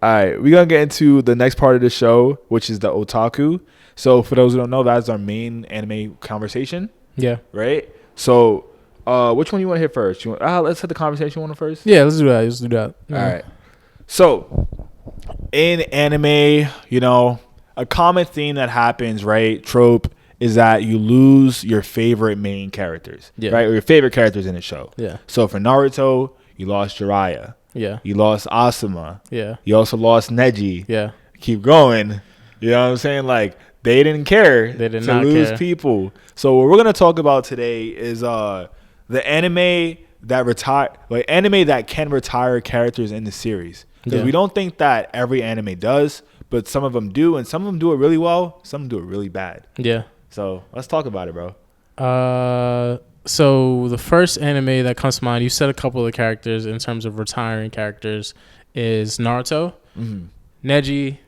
All right, we're going to get into the next part of the show, which is the otaku. So for those who don't know, that's our main anime conversation. Yeah. Right? So which one you want to hit first? Let's hit the conversation one first. Yeah, let's do that. Yeah. All right. So in anime, you know, a common theme that happens, right? Trope is that you lose your favorite main characters, right? Or your favorite characters in the show. Yeah. So for Naruto, you lost Jiraiya. Yeah. You lost Asuma. Yeah. You also lost Neji. Yeah. Keep going. You know what I'm saying? Like, they didn't care to lose people. So what we're gonna talk about today is the anime that can retire characters in the series. Because we don't think that every anime does, but some of them do, and some of them do it really well. Some do it really bad. Yeah. So let's talk about it, bro. So the first anime that comes to mind, you said a couple of characters in terms of retiring characters, is Naruto, Neji.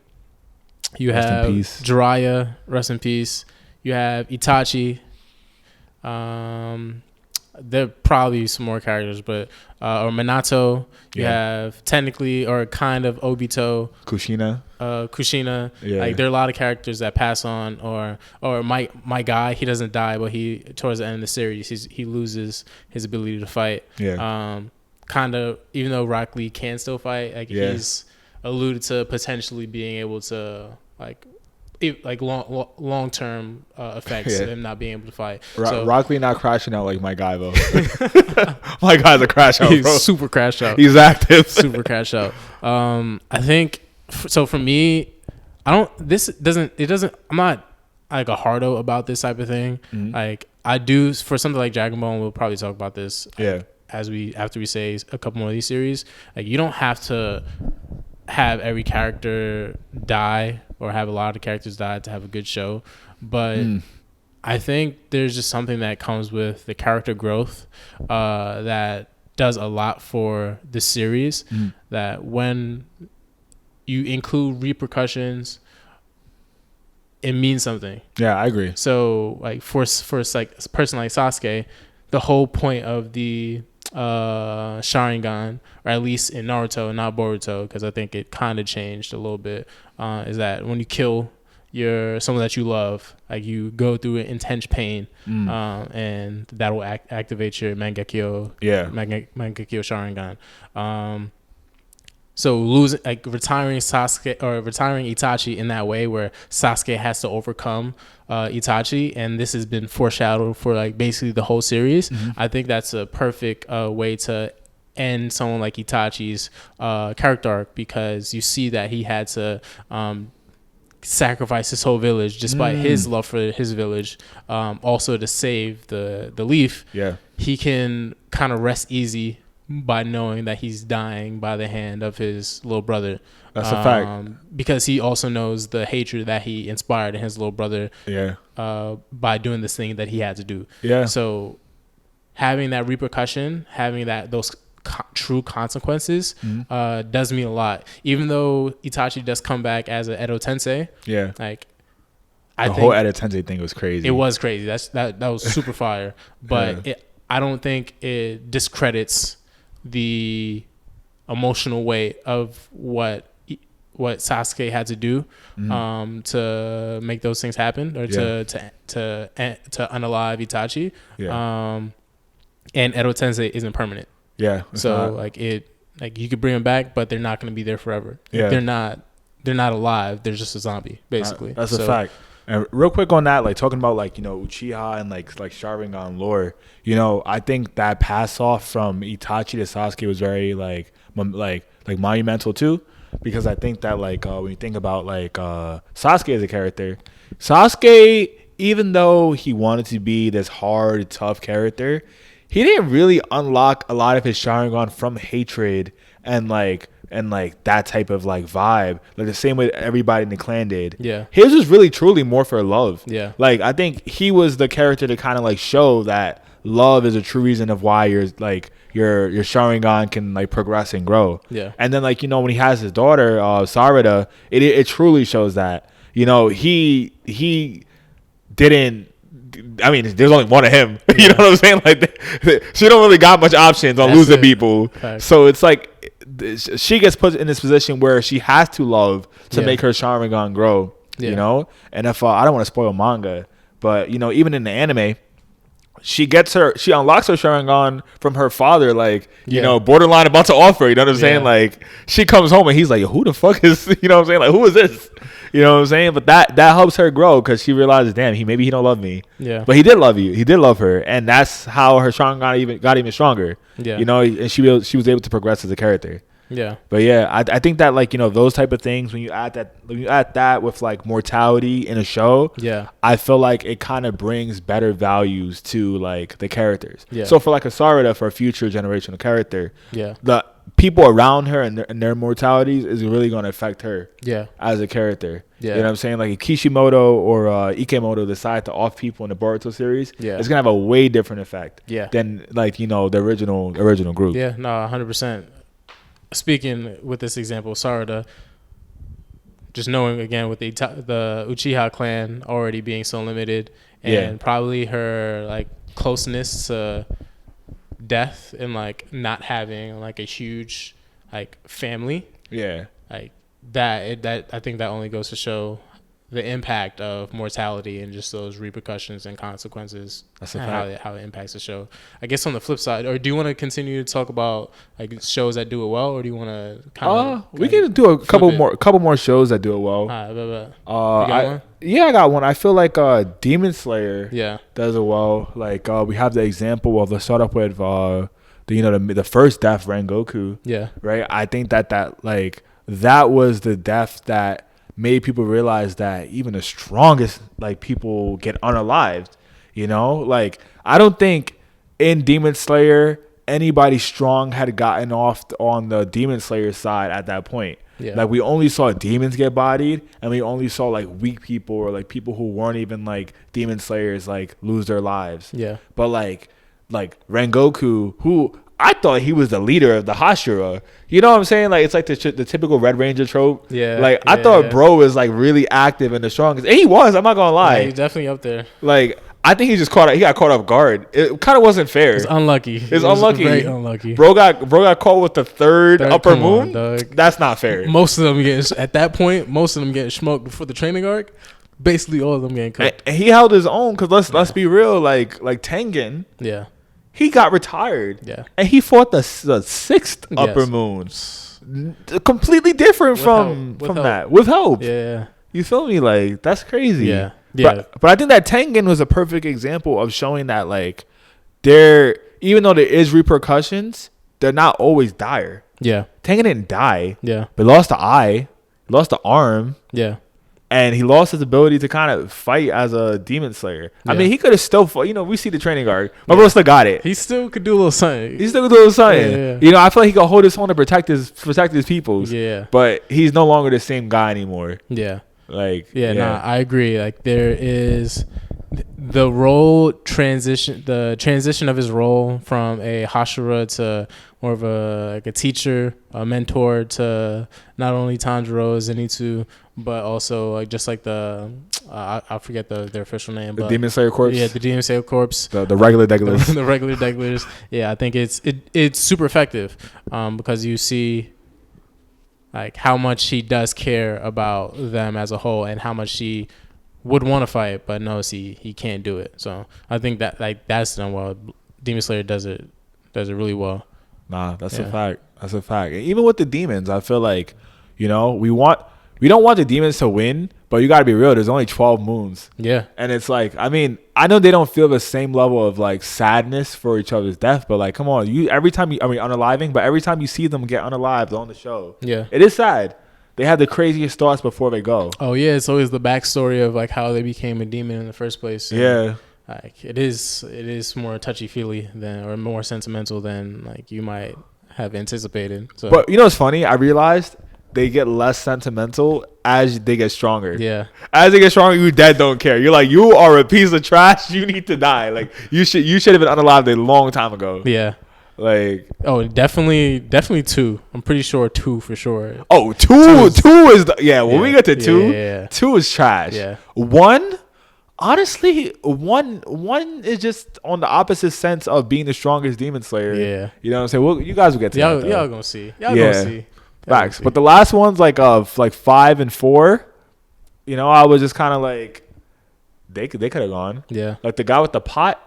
You have Jiraiya, rest in peace. You have Itachi. There probably some more characters, but or Minato. You have technically or kind of Obito, Kushina. Yeah. Like there are a lot of characters that pass on, or my guy. He doesn't die, but he towards the end of the series he loses his ability to fight. Yeah. Kind of even though Rock Lee can still fight, like he's alluded to potentially being able to like long term effects of him not being able to fight. Rock Lee not crashing out like my guy though. My guy's a crash out. He's bro. Super crash out. He's active. Super crash out. I think so. For me, I'm not like a hardo about this type of thing. Like I do for something like Dragon Ball. We'll probably talk about this. After we say a couple more of these series, like you don't have to have every character die or have a lot of characters die to have a good show, but I think there's just something that comes with the character growth that does a lot for the series, that when you include repercussions, it means something. Yeah, I agree. So like for like a person like Sasuke, the whole point of the Sharingan, or at least in Naruto, not Boruto, because I think it kind of changed a little bit, is that when you kill someone that you love, like you go through intense pain, and that will activate your Mangekyo Sharingan. So retiring Sasuke or retiring Itachi in that way, where Sasuke has to overcome Itachi, and this has been foreshadowed for like basically the whole series. I think that's a perfect way to end someone like Itachi's character arc, because you see that he had to sacrifice his whole village despite his love for his village, also to save the leaf. He can kind of rest easy by knowing that he's dying by the hand of his little brother. That's a fact. Because he also knows the hatred that he inspired in his little brother by doing this thing that he had to do. So having that repercussion, having those true consequences does mean a lot. Even though Itachi does come back as an Edo Tensei, like the whole Edo Tensei thing was crazy. It was crazy. That was super fire. But I don't think it discredits the emotional weight of what Sasuke had to do to make those things happen, or to unalive Itachi. And Edo Tensei isn't permanent. So like you could bring them back, but they're not going to be there forever. They're not alive. They're just a zombie, basically. That's a fact. And real quick on that, like talking about like, Uchiha and like Sharingan lore, I think that pass off from Itachi to Sasuke was very like monumental too, because I think that like when you think about like Sasuke as a character, Sasuke, even though he wanted to be this hard, tough character, he didn't really unlock a lot of his Sharingan from hatred and that type of like vibe, like the same way everybody in the clan did. His was really truly more for love. Like I think he was the character to kind of like show that love is a true reason of why your Sharingan can like progress and grow. And then like when he has his daughter Sarada, it truly shows that he didn't. I mean, there's only one of him. You know what I'm saying? Like, she don't really got much options on losing people. So it's like she gets put in this position where she has to love to make her Sharingan grow. And if I don't want to spoil manga, but even in the anime, she unlocks her Sharingan from her father, like borderline about to offer. You know what I'm saying? Like she comes home and he's like, "Who the fuck is?" You know what I'm saying? Like, who is this? You know what I'm saying? But that helps her grow because she realizes, damn, maybe he don't love me. Yeah. But he did love you. He did love her, and that's how her Sharingan got even stronger. Yeah. You know, and she was able to progress as a character. Yeah. But yeah, I think that like, you know, those type of things when you add that with like mortality in a show, Yeah. I feel like it kind of brings better values to like the characters. Yeah. So for like a Sarada, for a future generational character, Yeah. the people around her and their mortalities is really going to affect her. Yeah. As a character. Yeah. You know what I'm saying? Like if Kishimoto or Ikemoto decide to off people in the Boruto series, Yeah. it's gonna have a way different effect. Yeah. Than like, you know, the original group. Yeah. No, 100%. Speaking with this example, Sarada, just knowing again with the Uchiha clan already being so limited, and probably her like closeness to death and like not having like a huge like family, like that I think that only goes to show the impact of mortality and just those repercussions and consequences. That's a and how it impacts the show. I guess on the flip side, or do you want to continue to talk about like shows that do it well, or do you want to kind of? We can do a couple more shows that do it well. I I got one. I feel like Demon Slayer Yeah. does it well. Like we have the example of, let's start up with the first death, Rengoku. Yeah. Right. I think that like that was the death that made people realize that even the strongest like people get unalived. You know, like I don't think in Demon Slayer anybody strong had gotten off on the Demon Slayer side at that point. Yeah. Like we only saw demons get bodied, and we only saw like weak people or like people who weren't even like Demon Slayers like lose their lives. Yeah. But like Rengoku, who I thought he was the leader of the Hashira. You know what I'm saying? Like it's like the typical Red Ranger trope. Yeah. Like I thought bro was like really active and the strongest. And he was. I'm not gonna lie. Yeah, he's definitely up there. Like I think he got caught off guard. It kind of wasn't fair. It's unlucky. It's unlucky. Very unlucky. Bro got caught with the third upper moon. On, that's not fair. Most of them getting smoked before the training arc. Basically, all of them getting cooked. And he held his own because let's be real. Like Tengen. Yeah. He got retired. Yeah. And he fought the sixth upper moon. Completely different from that. With help. Yeah. You feel me? Like that's crazy. Yeah. Yeah. But I think that Tengen was a perfect example of showing that like even though there is repercussions, they're not always dire. Yeah. Tengen didn't die. Yeah. But lost the eye, lost the arm. Yeah. And he lost his ability to kind of fight as a demon slayer. Yeah. I mean, he could have still fought. You know, we see the training arc. My bro still got it. He still could do a little something. Yeah. You know, I feel like he could hold his own to protect his peoples. Yeah. But he's no longer the same guy anymore. Yeah. Like, Nah, I agree. Like there is the role transition, the transition of his role from a Hashira to more of a teacher, a mentor to not only Tanjiro Zenitsu, but also like just like the I forget their official name, The but Demon Slayer Corps. Yeah, the Demon Slayer Corps. The regular Degglers. The regular Degglers. Yeah, I think it's super effective because you see like how much he does care about them as a whole and how much he would want to fight, but knows he can't do it. So I think that like that's done well. Demon Slayer does it really well. Nah, that's a fact. That's a fact. And even with the demons, I feel like, you know, we don't want the demons to win, but you got to be real. There's only 12 moons. Yeah. And it's like, I mean, I know they don't feel the same level of like sadness for each other's death, but like, come on, unaliving, but every time you see them get unalived on the show, it is sad. They have the craziest thoughts before they go. Oh yeah, it's always the backstory of like how they became a demon in the first place. And like it is more touchy feely or more sentimental than like you might have anticipated. So. But you know what's funny? I realized they get less sentimental as they get stronger. Yeah. As they get stronger, you dead don't care. You're like, you are a piece of trash. You need to die. Like you should have been unalived a long time ago. Yeah. Like, oh, definitely 2. I'm pretty sure 2 for sure. Oh, two is when we get to 2, 2 is trash. Yeah. 1, honestly, one is just on the opposite sense of being the strongest demon slayer. Yeah. You know what I'm saying? Well, you guys will get to that. Y'all gonna see. Gonna see. Facts. But the last one's like 5 and 4. You know, I was just kind of like, they could have gone. Yeah. Like the guy with the pot.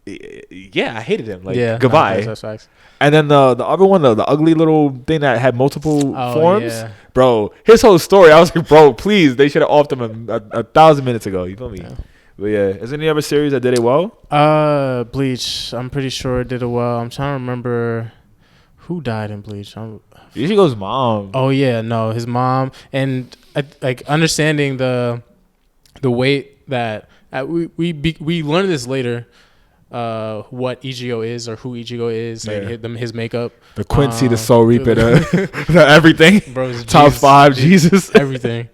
Yeah, I hated him. Like, Yeah, goodbye. that's facts. And then the other one, the ugly little thing that had multiple forms, Yeah. bro. His whole story, I was like, bro, please, they should have offed him a 1,000 minutes ago. You feel me? Yeah. But yeah, is there any other series that did it well? Bleach. I'm pretty sure it did it well. I'm trying to remember who died in Bleach. Ichigo's mom. Oh yeah, no, his mom, and like understanding the weight that we learned this later. What Ichigo is or who Ichigo is, like his makeup, the Quincy, the Soul Reaper, the everything, bro, top five, Jesus, everything.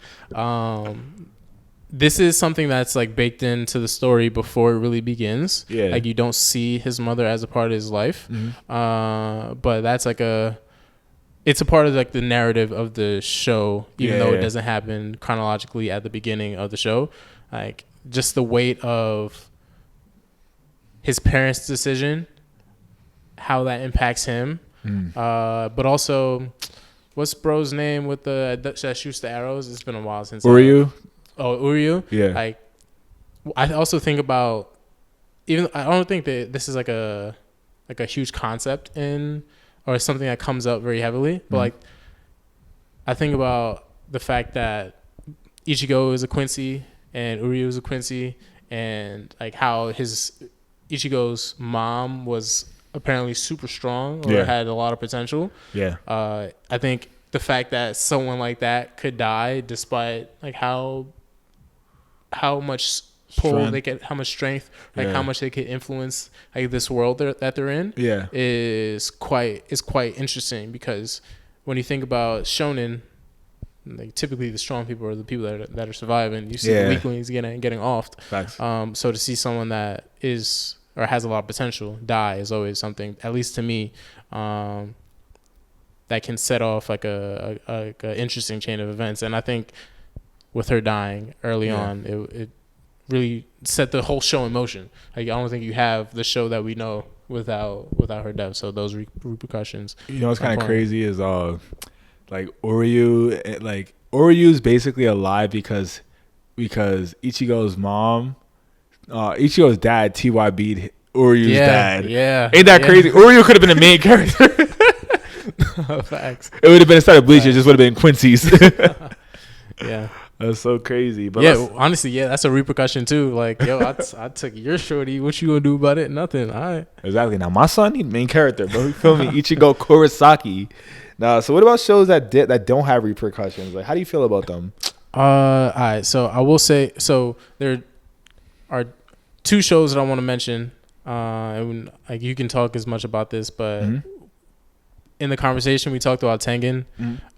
This is something that's like baked into the story before it really begins. Yeah, like you don't see his mother as a part of his life, but that's like it's a part of like the narrative of the show, even though it doesn't happen chronologically at the beginning of the show. Like just the weight of his parents' decision, how that impacts him, but also, what's bro's name with that shoots the arrows? It's been a while since. Uryu. Uryu. Yeah. Like, I also think about, even I don't think that this is like a huge concept or something that comes up very heavily, but like, I think about the fact that Ichigo is a Quincy and Uryu is a Quincy, and like how Ichigo's mom was apparently super strong or had a lot of potential. Yeah. I think the fact that someone like that could die despite like how much pull they get, how much strength, like how much they could influence like this world that they're in, is quite interesting, because when you think about shonen, like typically the strong people are the people that are surviving. You see the weaklings getting offed. Facts. So to see someone that is or has a lot of potential die is always something, at least to me, that can set off like a interesting chain of events. And I think with her dying early on, it really set the whole show in motion. Like I don't think you have the show that we know without her death. So those repercussions. You know what's kind of crazy is like Uryu's basically alive because Ichigo's dad TYB'd Uryu's dad. Yeah. Ain't that crazy? Uryu could have been the main character. Facts. It would have been, instead of Bleach, it just would have been Quincy's. Yeah. That's so crazy. But honestly, that's a repercussion too. Like, yo, I took your shorty. What you gonna do about it? Nothing. All right. Exactly. Now my son, he's main character, bro. You feel me? Ichigo Kurosaki. Now, so what about shows that don't have repercussions? Like, how do you feel about them? All right. So I will say, so there are two shows that I want to mention. And like you can talk as much about this, but in the conversation we talked about Tengen,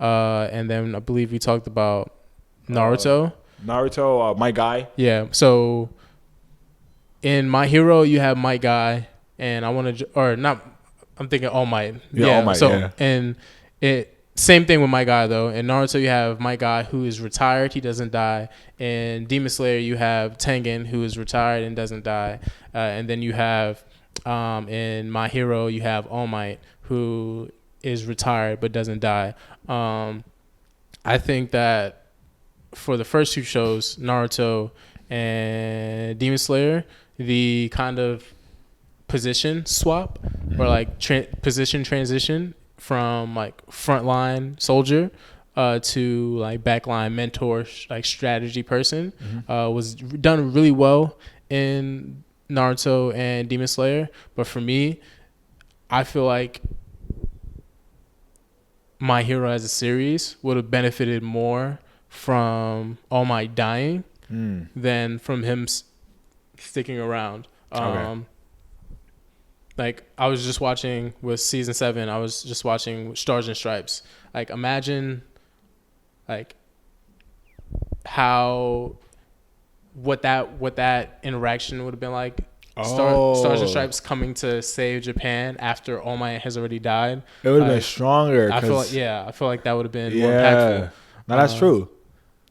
and then I believe we talked about Naruto. My Guy. Yeah. So in My Hero, you have My Guy, and I'm thinking All Might. All Might. So and it same thing with My Guy though. In Naruto, you have My Guy who is retired, he doesn't die. In Demon Slayer, you have Tengen who is retired and doesn't die. And then you have in My Hero, you have All Might who is retired but doesn't die. I think that for the first two shows, Naruto and Demon Slayer, the kind of position swap or like position transition from like frontline soldier to like backline mentor, like strategy person, was done really well in Naruto and Demon Slayer. But for me, I feel like My Hero as a series would have benefited more from All Might dying than from him sticking around. Like I was just watching with season 7, I was just watching Stars and Stripes. Like imagine like what that interaction would have been like. Stars and Stripes coming to save Japan after All Might has already died. It would have been stronger. I feel like that would have been more impactful. No, that's true.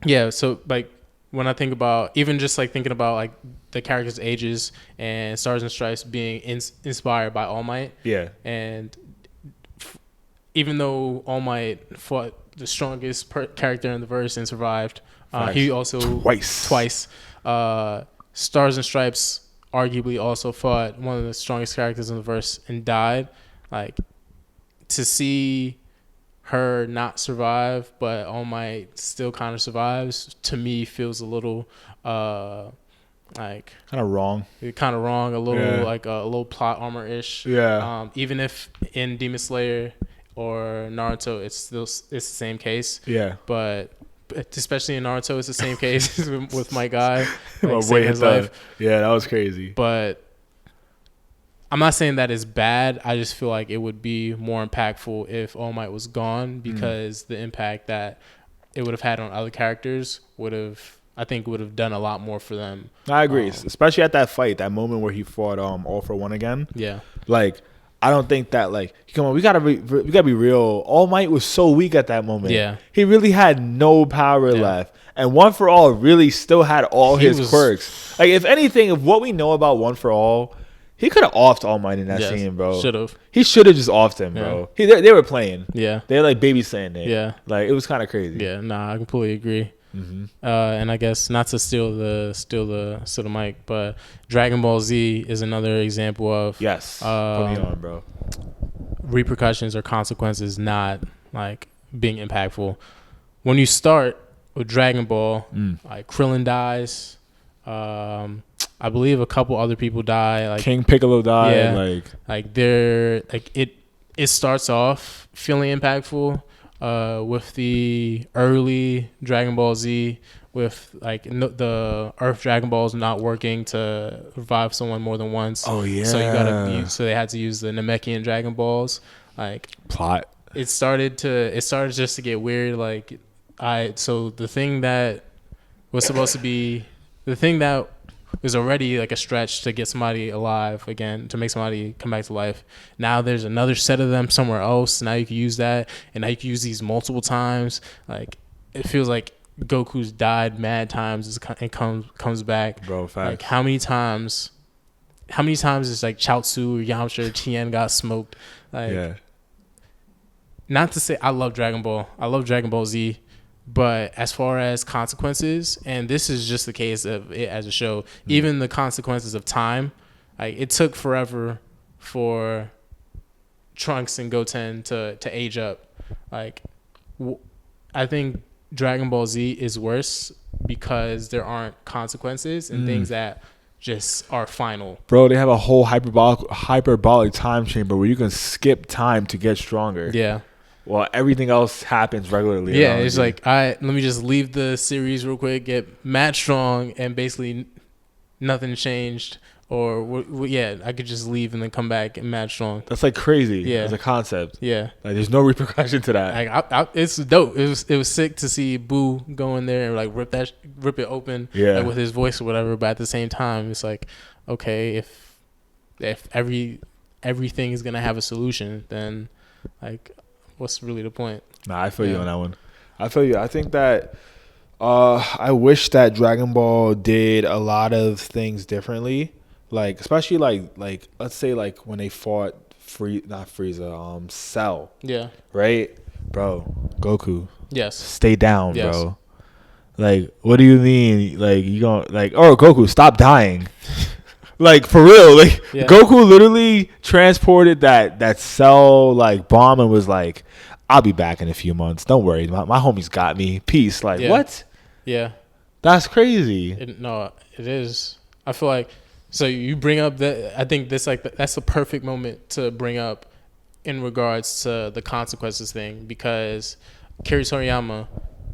Yeah, so like when I think about even just like thinking about like the characters' ages and Stars and Stripes being inspired by All Might. Yeah. And even though All Might fought the strongest character in the verse and survived, he also twice. Stars and Stripes arguably also fought one of the strongest characters in the verse and died. Like, to see her not survive, but All Might still kind of survives, to me feels a little like kind of wrong. A little like a little plot armor ish. Yeah. Even if in Demon Slayer or Naruto, it's the same case. Yeah. But especially in Naruto, it's the same case with my guy. Like, Well, saving his life. Yeah, that was crazy. But I'm not saying that is bad. I just feel like it would be more impactful if All Might was gone, because the impact that it would have had on other characters would have done a lot more for them. I agree, especially at that fight, that moment where he fought All for One again. Yeah, like I don't think that, like, come on, we gotta be real. All Might was so weak at that moment. Yeah, he really had no power left, and One for All really still had all his quirks. Like, if anything, of what we know about One for All, he could have offed All Might in that scene, bro. Should have. He should have just offed him, bro. They were playing. Yeah, they were like babysitting it. Yeah, like it was kind of crazy. Yeah, nah, I completely agree. Mm-hmm. And I guess not to steal the mic, but Dragon Ball Z is another example of put me on, bro. Repercussions or consequences not like being impactful. When you start with Dragon Ball, like Krillin dies. I believe a couple other people die. Like King Piccolo died. Yeah, like they're like it starts off feeling impactful. With the early Dragon Ball Z, with like the Earth Dragon Balls not working to revive someone more than once. Oh yeah. So they had to use the Namekian Dragon Balls. Like plot. It started just to get weird. Like so the thing that was supposed to be the thing that was already like a stretch to get somebody alive again, to make somebody come back to life. Now there's another set of them somewhere else. Now you can use that, and now you can use these multiple times. Like, it feels like Goku's died mad times and comes back. Bro, facts. Like, how many times is like Chaozu or Yamcha or Tien got smoked? Like, yeah. Not to say I love Dragon Ball. I love Dragon Ball Z. But as far as consequences, and this is just the case of it as a show, even the consequences of time, like it took forever for Trunks and Goten to age up. Like, I think Dragon Ball Z is worse because there aren't consequences and things that just are final. Bro, they have a whole hyperbolic time chamber where you can skip time to get stronger. Yeah. Well, everything else happens regularly. Yeah, it's like, let me just leave the series real quick, get mad strong, and basically nothing changed. Or, I could just leave and then come back and mad strong. That's like crazy. Yeah. As a concept. Yeah. Like, there's no repercussion to that. Like, it's dope. It was sick to see Boo go in there and like rip it open like, with his voice or whatever. But at the same time, it's like, okay, if everything is gonna have a solution, then like, what's really the point? Nah, I feel you on that one. I feel you. I think that I wish that Dragon Ball did a lot of things differently. Like, especially like let's say like when they fought Frieza, Cell. Yeah. Right? Bro, Goku. Yes. Stay down, bro. Like, what do you mean? Like, you gonna like, oh, Goku, stop dying. Like, for real, like Goku literally transported that Cell like bomb and was like, I'll be back in a few months. Don't worry, my homies got me. Peace. Like, what? Yeah, that's crazy. It is. I feel like, so you bring up that. I think that's the perfect moment to bring up in regards to the consequences thing, because Akira Toriyama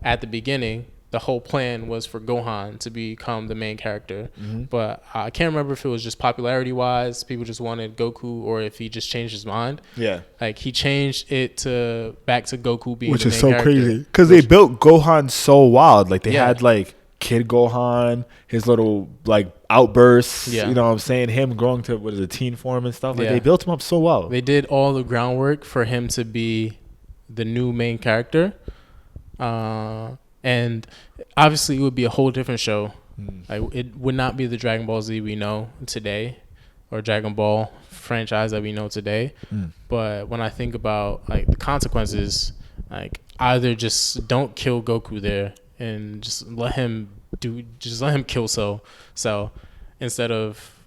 at the beginning, the whole plan was for Gohan to become the main character. Mm-hmm. But I can't remember if it was just popularity-wise, people just wanted Goku, or if he just changed his mind. Yeah. Like, he changed it back to Goku being the main character. Which is so crazy. Because they built Gohan so wild. Like, they had, like, Kid Gohan, his little, like, outbursts. Yeah. You know what I'm saying? Him growing to, teen form and stuff. Like, they built him up so well. They did all the groundwork for him to be the new main character. And obviously, it would be a whole different show. Like, it would not be the Dragon Ball Z we know today, or Dragon Ball franchise that we know today. But when I think about like the consequences, like, either just don't kill Goku there and just let him kill Cell instead of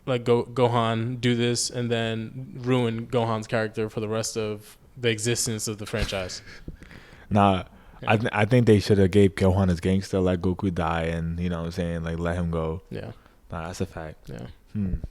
like Gohan do this and then ruin Gohan's character for the rest of the existence of the franchise. Nah, yeah. I think they should have gave Gohan his gangster, let Goku die, and you know what I'm saying, like let him go. Yeah. Nah, that's a fact. Yeah. I'm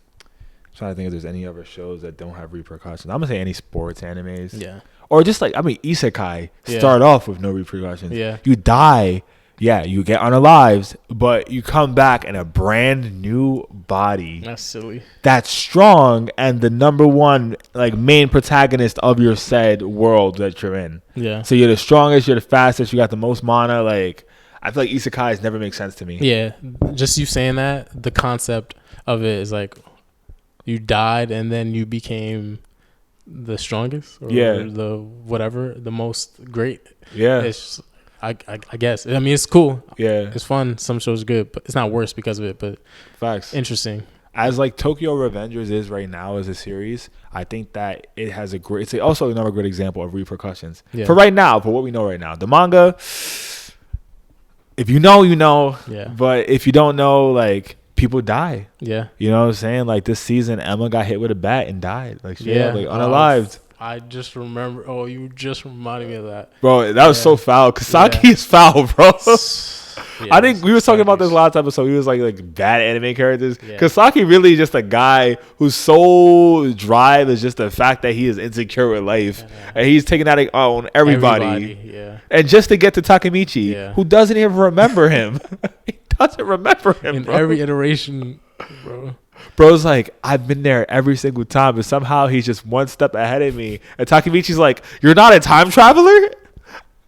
trying to think if there's any other shows that don't have repercussions. I'm gonna say any sports animes. Yeah. Or just like, I mean, isekai start off with no repercussions. Yeah. You die, you get unalived, but you come back in a brand new body. That's silly. That's strong and the number one like main protagonist of your said world that you're in. Yeah. So you're the strongest, you're the fastest, you got the most mana. Like, I feel like isekais never make sense to me. Yeah. Just you saying that, the concept of it is like you died and then you became the strongest or the whatever, the most great. Yeah. It's I guess. I mean, it's cool. Yeah. It's fun. Some shows are good, but it's not worse because of it. But facts. Interesting. As like Tokyo Revengers is right now as a series, I think that it has a great. It's also another great example of repercussions for right now. For what we know right now, the manga. If you know, you know. Yeah. But if you don't know, like people die. Yeah. You know what I'm saying? Like this season, Emma got hit with a bat and died. Like like unalived. I just remember. Oh, you just reminded me of that, bro. That was so foul. Kasaki is foul, bro. I think we were talking about this last episode. He was like bad anime characters. Yeah. Kasaki really is just a guy whose sole drive is just the fact that he is insecure with life, and he's taking that on everybody. Yeah. And just to get to Takemichi, who doesn't even remember him. He doesn't remember him in bro. Every iteration, bro. Bro's like, I've been there every single time, but somehow he's just one step ahead of me. And Takemichi's like, you're not a time traveler?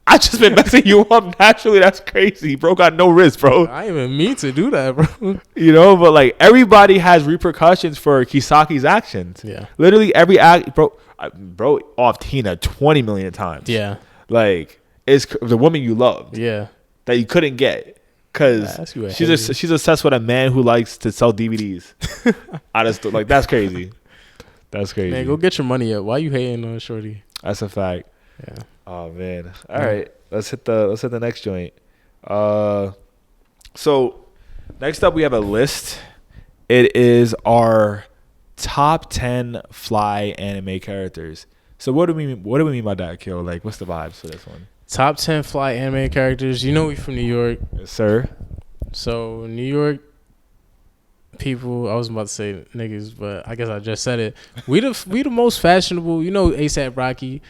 I just been messing you up naturally. That's crazy. Bro got no risk, bro. I didn't even mean to do that, bro. You know, but like everybody has repercussions for Kisaki's actions. Yeah. Literally every act, bro off Tina 20 million times. Yeah. Like, it's the woman you loved. Yeah. That you couldn't get. Because she's obsessed with a man who likes to sell DVDs. Like, that's crazy. That's crazy. Man, go get your money up. Why you hating on shorty? That's a fact. Yeah. Oh man. All right. Let's hit the next joint. So next up we have a list. It is our top 10 fly anime characters. So what do we mean by that, Akil? Like, what's the vibes for this one? Top 10 fly anime characters. You know we from New York. Yes, sir. So New York people, I was about to say niggas, but I guess I just said it. We the most fashionable. You know ASAP Rocky,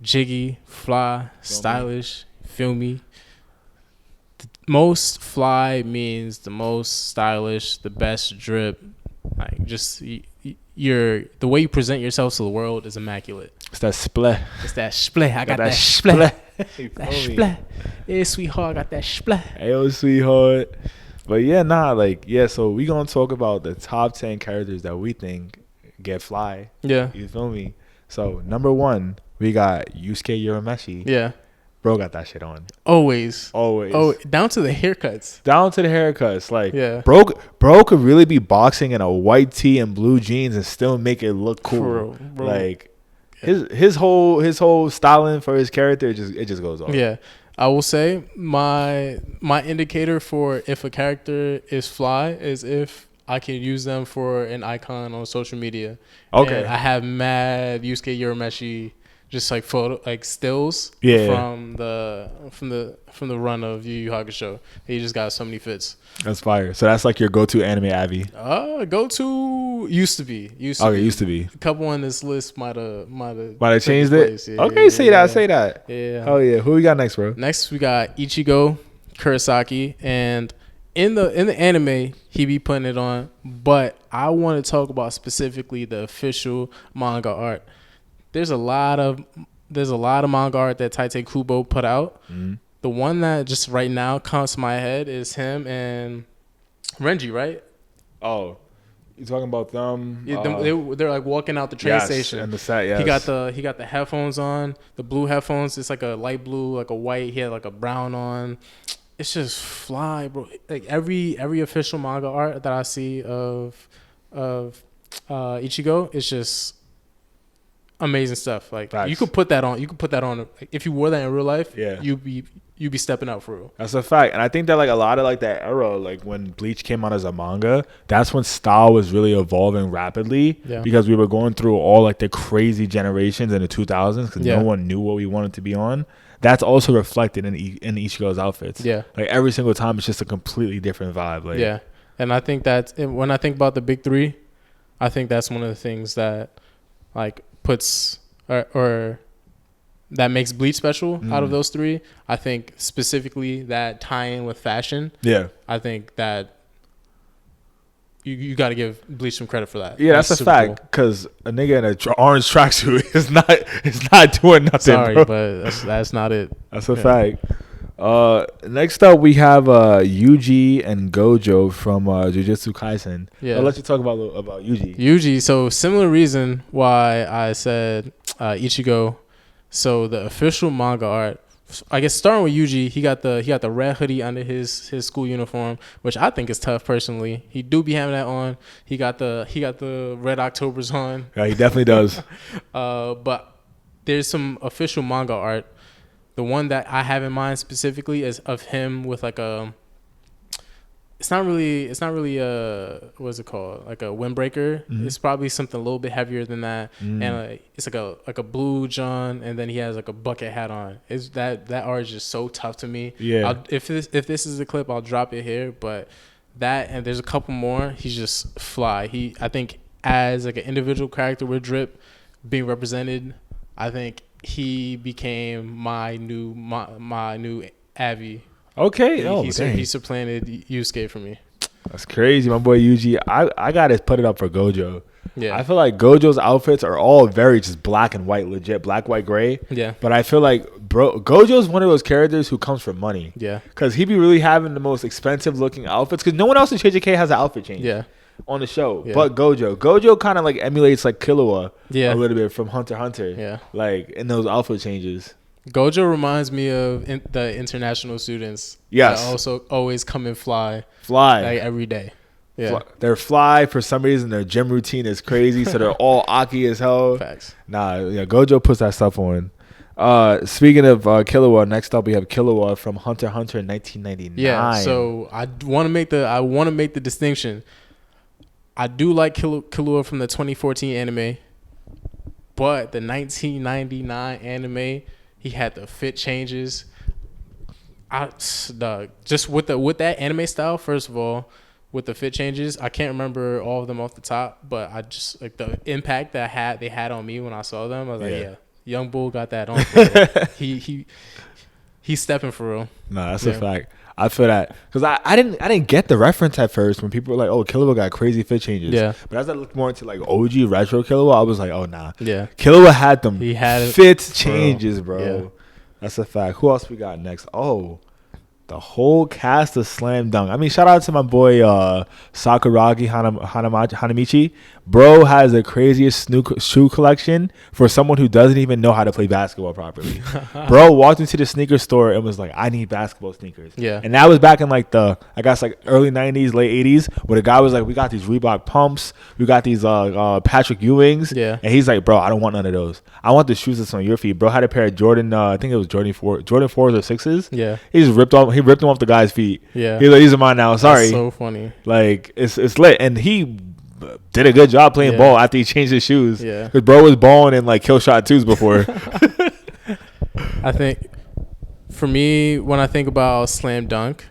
Jiggy, fly, stylish, feel me. The most fly means the most stylish, the best drip. Like just the way you present yourself to the world is immaculate. It's that split. It's that split. I got that split. That split. Yeah, sweetheart, I got that split. Hey, sweetheart. But yeah, so we gonna talk about the top 10 characters that we think get fly. Yeah. You feel me? So number 1, we got Yusuke Urameshi. Yeah. Bro got that shit on. Always. Oh, down to the haircuts. Like, yeah. Bro could really be boxing in a white tee and blue jeans and still make it look cool. Bro. Like, his whole styling for his character, it just goes off. Yeah. I will say my indicator for if a character is fly is if I can use them for an icon on social media. Okay. And I have mad Yusuke Urameshi just like photo, like stills from the run of Yu Yu Hakusho. He just got so many fits. That's fire. So that's like your go-to anime Abby. Go-to used to be. Used to be. A couple on this list might have changed it. Yeah, okay, say that. Yeah. Oh yeah. Who we got next, bro? Next we got Ichigo Kurosaki, and in the anime he be putting it on, but I want to talk about specifically the official manga art. There's a lot of manga art that Tite Kubo put out. Mm-hmm. The one that just right now comes to my head is him and Renji, right? Oh, you talking about them? Yeah, they're like walking out the train station. And the set, yes. He got the headphones on, the blue headphones. It's like a light blue, like a white. He had like a brown on. It's just fly, bro. Like every official manga art that I see of Ichigo, it's just amazing stuff. Like, facts. You could put that on. If you wore that in real life, you you be stepping out for real. That's a fact. And I think that like a lot of like that era, like when Bleach came out as a manga, that's when style was really evolving rapidly because we were going through all like the crazy generations in the 2000s because no one knew what we wanted to be on. That's also reflected in Ichigo's outfits. Yeah. Like every single time it's just a completely different vibe. Like, yeah. And I think that when I think about the big three, I think that's one of the things that like puts or that makes Bleach special out of those three. I think specifically that tie-in with fashion. Yeah. I think that you got to give Bleach some credit for that. Yeah, that's a fact. Because a nigga in an orange tracksuit is not doing nothing. Sorry, bro. But that's not it. That's a fact. Next up, we have Yuji and Gojo from Jujutsu Kaisen. Yeah. I'll let you talk about Yuji. Yuji. So similar reason why I said Ichigo. So the official manga art, I guess starting with Yuji, he got the red hoodie under his school uniform, which I think is tough personally. He do be having that on. He got the red Octobers on. Yeah, he definitely does. But there's some official manga art. The one that I have in mind specifically is of him with like a. It's not really what's it called, like a windbreaker. It's probably something a little bit heavier than that, and it's like a blue John, and then he has like a bucket hat on. It's that art is just so tough to me. Yeah. If this is a clip, I'll drop it here. But that and there's a couple more. He's just fly. I think as like an individual character with Drip being represented, I think he became my new Avi. Okay. He supplanted Yusuke for me. That's crazy, my boy Yuji. I gotta put it up for Gojo. Yeah. I feel like Gojo's outfits are all very just black and white, legit black, white, gray. Yeah. But I feel like Gojo's one of those characters who comes from money. Yeah. Because he be really having the most expensive looking outfits. Because no one else in JJK has an outfit change. Yeah. On the show, but Gojo kind of like emulates like Killua a little bit from Hunter x Hunter. Yeah. Like in those outfit changes. Gojo reminds me of the international students. Yes. That also always come and fly like every day. Yeah. They're fly for some reason. Their gym routine is crazy, so they're all Aki as hell. Facts. Gojo puts that stuff on. Speaking of Killua, next up we have Killua from Hunter x Hunter in 1999. Yeah. So I want to make the distinction. I do like Killua from the 2014 anime, but the 1999 anime. He had the fit changes. Just with that anime style, first of all, with the fit changes, I can't remember all of them off the top, but I just like the impact that they had on me when I saw them. I was like, yeah, Young Bull got that on. He's stepping for real. No, that's a fact. I feel that because I didn't get the reference at first when people were like, "Oh, Killua got crazy fit changes." Yeah. But as I looked more into like OG retro Killua, I was like, "Oh nah." Yeah. Killua had them. He had fit changes, bro. Yeah. That's a fact. Who else we got next? Oh, the whole cast of Slam Dunk. I mean, shout out to my boy Sakuragi Hanamichi. Bro has the craziest shoe collection for someone who doesn't even know how to play basketball properly. Bro walked into the sneaker store and was like, I need basketball sneakers. Yeah. And that was back in like early 90s, late 80s, where the guy was like, we got these Reebok pumps. We got these Patrick Ewings. Yeah. And he's like, bro, I don't want none of those. I want the shoes that's on your feet. Bro had a pair of Jordan, I think it was Jordan 4s or 6s. Yeah. He ripped them off the guy's feet. Yeah. He's like, these are mine now. Sorry. That's so funny. Like, it's lit. And he did a good job playing ball after he changed his shoes. Yeah. Because bro was balling in like kill shot twos before. I think for me, when I think about Slam Dunk,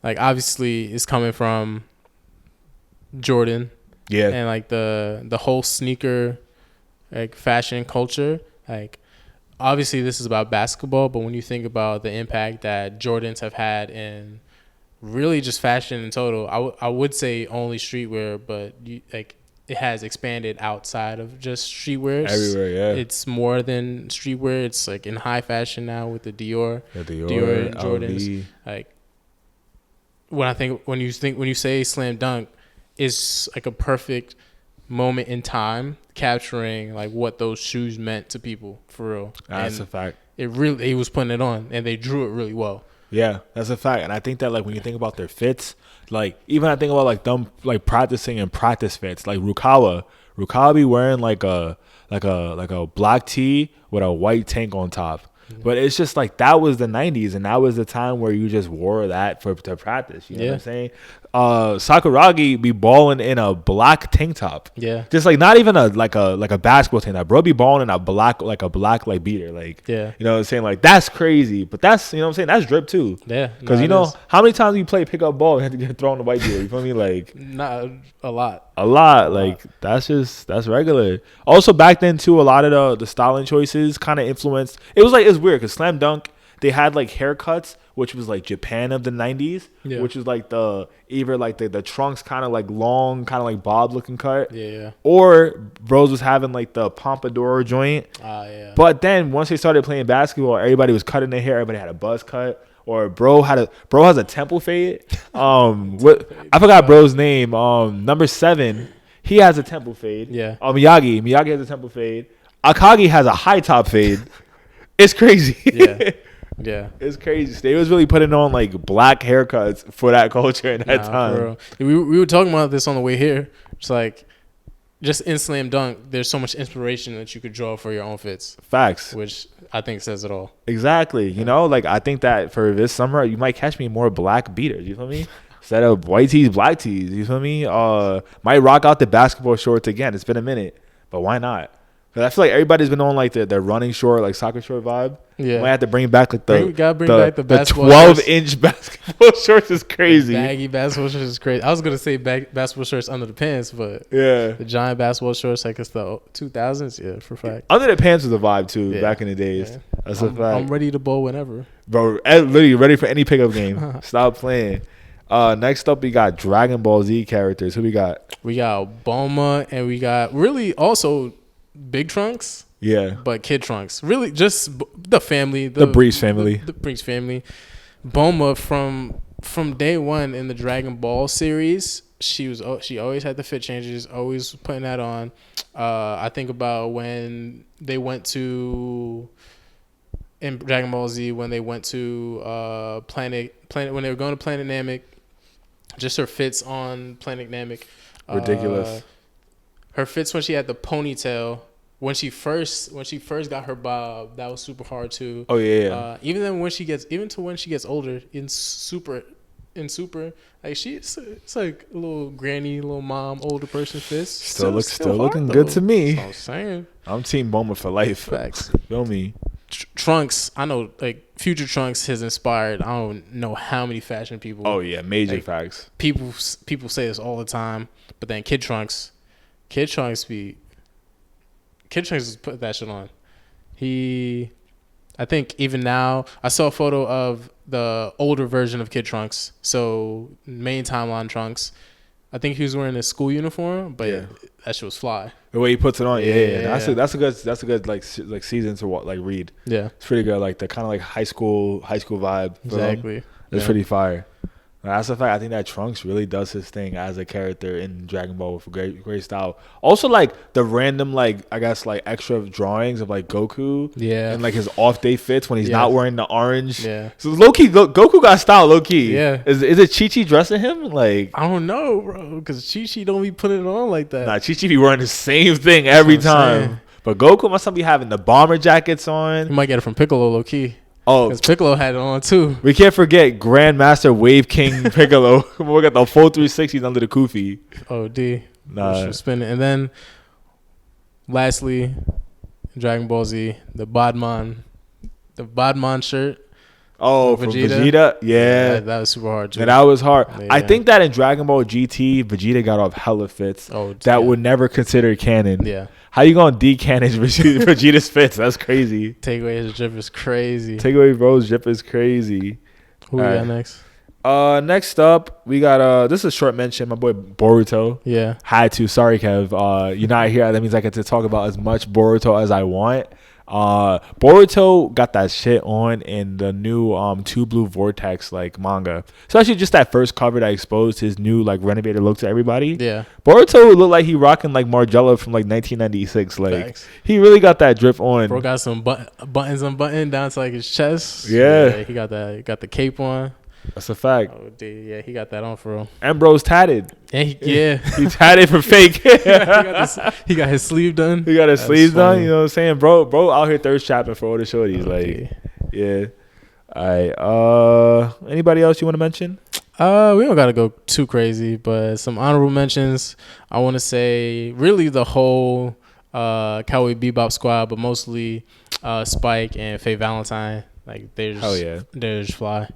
like obviously it's coming from Jordan. Yeah. And like the whole sneaker like fashion culture. Like obviously this is about basketball, but when you think about the impact that Jordans have had in really just fashion in total, I would say only streetwear, but it has expanded outside of just streetwear. Everywhere, yeah. It's more than streetwear. It's like in high fashion now with the Dior and Jordans. LV. Like when you say Slam Dunk, it's like a perfect moment in time capturing like what those shoes meant to people for real. That's a fact. He was putting it on and they drew it really well. Yeah, that's a fact. And I think that like when you think about their fits, like even I think about like them like practicing in practice fits, like Rukawa be wearing like a black tee with a white tank on top. But it's just like that was the 90s, and that was the time where you just wore that to practice. You know what I'm saying? Sakuragi be balling in a black tank top. Yeah. Just like not even a basketball tank top. Bro be balling in a black beater. Like, yeah. You know what I'm saying? Like, that's crazy. But that's, you know what I'm saying? That's drip too. Yeah. Because you know how many times you play pickup ball and have to get thrown in the white beater? You feel me? Like, not a lot. A lot. Like, that's regular. Also back then too, a lot of the styling choices kind of influenced. It was weird because Slam Dunk, they had like haircuts, which was like Japan of the 90s, which was like the trunks kind of like long, kind of like bob looking cut. Yeah. Or bros was having like the pompadour joint. Yeah. But then once they started playing basketball, everybody was cutting their hair. Everybody had a buzz cut. Or bro has a temple fade. I forgot bro's name. Number 7, he has a temple fade. Yeah. Miyagi has a temple fade. Akagi has a high top fade. It's crazy. Yeah. Yeah. It's crazy. They was really putting on like black haircuts for that culture in that time. We were talking about this on the way here. It's like, just in Slam Dunk, there's so much inspiration that you could draw for your own fits. Facts. Which I think says it all. Exactly. You know, like I think that for this summer, you might catch me more black beaters. You feel me? Instead of white tees, black tees. You feel me? Might rock out the basketball shorts again. It's been a minute, but why not? Because I feel like everybody's been on like the running short, like soccer short vibe. Yeah. Might have to bring back like bring back the 12-inch basketball shorts is crazy. The baggy basketball shorts is crazy. I was gonna say basketball shorts under the pants, but yeah, the giant basketball shorts like it's the 2000s. Yeah, for fact. Under the pants was a vibe too back in the days. Yeah. That's a fact. I'm ready to bowl whenever, bro. Literally ready for any pickup game. Stop playing. Next up, we got Dragon Ball Z characters. Who we got? We got Bulma, and we got really also Big Trunks. Yeah. But Kid Trunks. Really just the family. The Breeze family. The Breeze family. Bulma from day one in the Dragon Ball series, she always had the fit changes, always putting that on. I think about when they went to in Dragon Ball Z, when they went to Planet when they were going to Planet Namek, just her fits on Planet Namek. Ridiculous. Her fits when she had the ponytail. When she first got her bob, that was super hard too. Oh yeah. Even when she gets older in super, like it's like a little granny, little mom, older person fist. Still looking good to me. That's what I'm saying. I'm Team Bulma for life. Facts. Feel me? Trunks, I know, like Future Trunks has inspired. I don't know how many fashion people. Oh yeah, major facts. People say this all the time, but then Kid Trunks is put that shit on. I think even now, I saw a photo of the older version of Kid Trunks. So main timeline Trunks. I think he was wearing a school uniform, but that shit was fly. The way he puts it on, yeah. That's a good like season to read. Yeah, it's pretty good. Like the kind of like high school vibe. Exactly. It's pretty fire. That's the fact. I think that Trunks really does his thing as a character in Dragon Ball with a great style. Also, like the random, like I guess, like extra drawings of like Goku, and like his off day fits when he's not wearing the orange. Yeah. So low key, Goku got style. Low key. Yeah. Is it Chi-Chi dressing him? Like I don't know, bro, because Chi-Chi don't be putting it on like that. Nah, Chi-Chi be wearing the same thing every time. But Goku must be having the bomber jackets on. You might get it from Piccolo, low key. Oh, because Piccolo had it on too. We can't forget Grandmaster Wave King Piccolo. We got the full 360s under the kufi. Oh, D. Nah. Spinning. And then, lastly, Dragon Ball Z, the Bodman shirt. Oh, from Vegeta? Yeah. That was super hard, too. And that was hard. Yeah. I think that in Dragon Ball GT, Vegeta got off hella fits that were never considered canon. Yeah. How you gonna de-canon Vegeta's fits? That's crazy. Take away his drip is crazy. Take away bro's drip is crazy. Who we got next? Next up, we got this is a short mention. My boy Boruto. Yeah. Had to. Sorry, Kev. You're not here. That means I get to talk about as much Boruto as I want. Boruto got that shit on in the new Two Blue Vortex like manga. So actually just that first cover that exposed his new like renovated look to everybody. Yeah. Boruto looked like he rocking like Margiela from like 1996. Like Facts. He really got that drip on. Bro got some buttons unbuttoned down to like his chest. Yeah. He got that. He got the cape on. That's a fact. Oh, dude, yeah, he got that on for real. And bro's tatted. And he tatted for fake. he got his sleeve done. He got his sleeves done. You know what I'm saying, bro? Out here thirst trapping for all the shorties. Like, yeah. All right. Anybody else you want to mention? We don't gotta go too crazy, but some honorable mentions. I want to say really the whole Cowboy Bebop squad, but mostly Spike and Faye Valentine. Like they're just fly.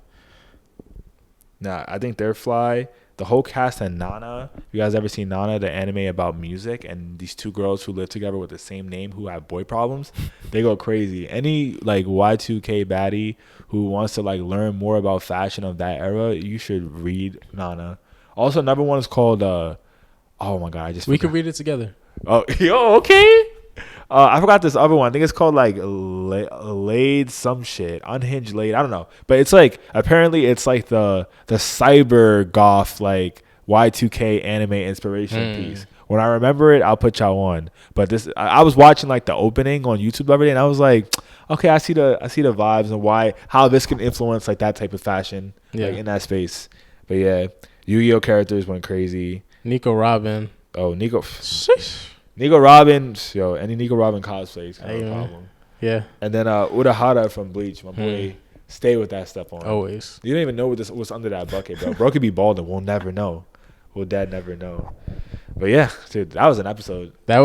Nah, I think they're fly. The whole cast and Nana. You guys ever seen Nana, the anime about music, and these two girls who live together with the same name who have boy problems? They go crazy. Any like Y2K baddie who wants to like learn more about fashion of that era, you should read Nana. Also, another one is called oh my god, we could read it together. Oh, yo, okay. I forgot this other one. I think it's called like Laid some shit. Unhinged Laid. I don't know. But it's like apparently it's like the cyber goth like Y2K anime inspiration piece. When I remember it, I'll put y'all on. But this I was watching like the opening on YouTube the other day and I was like, okay, I see the vibes and how this can influence like that type of fashion like in that space. But yeah, Yu-Gi-Oh characters went crazy. Nico Robin. Oh, Nico. Nico Robin, yo, any Nico Robin cosplay is kind of a problem. Yeah. And then Urahara from Bleach, my boy, stay with that stuff on. Always. You don't even know what's under that bucket, bro. Bro could be bald and we'll never know. We'll never know. But yeah, dude, that was an episode. I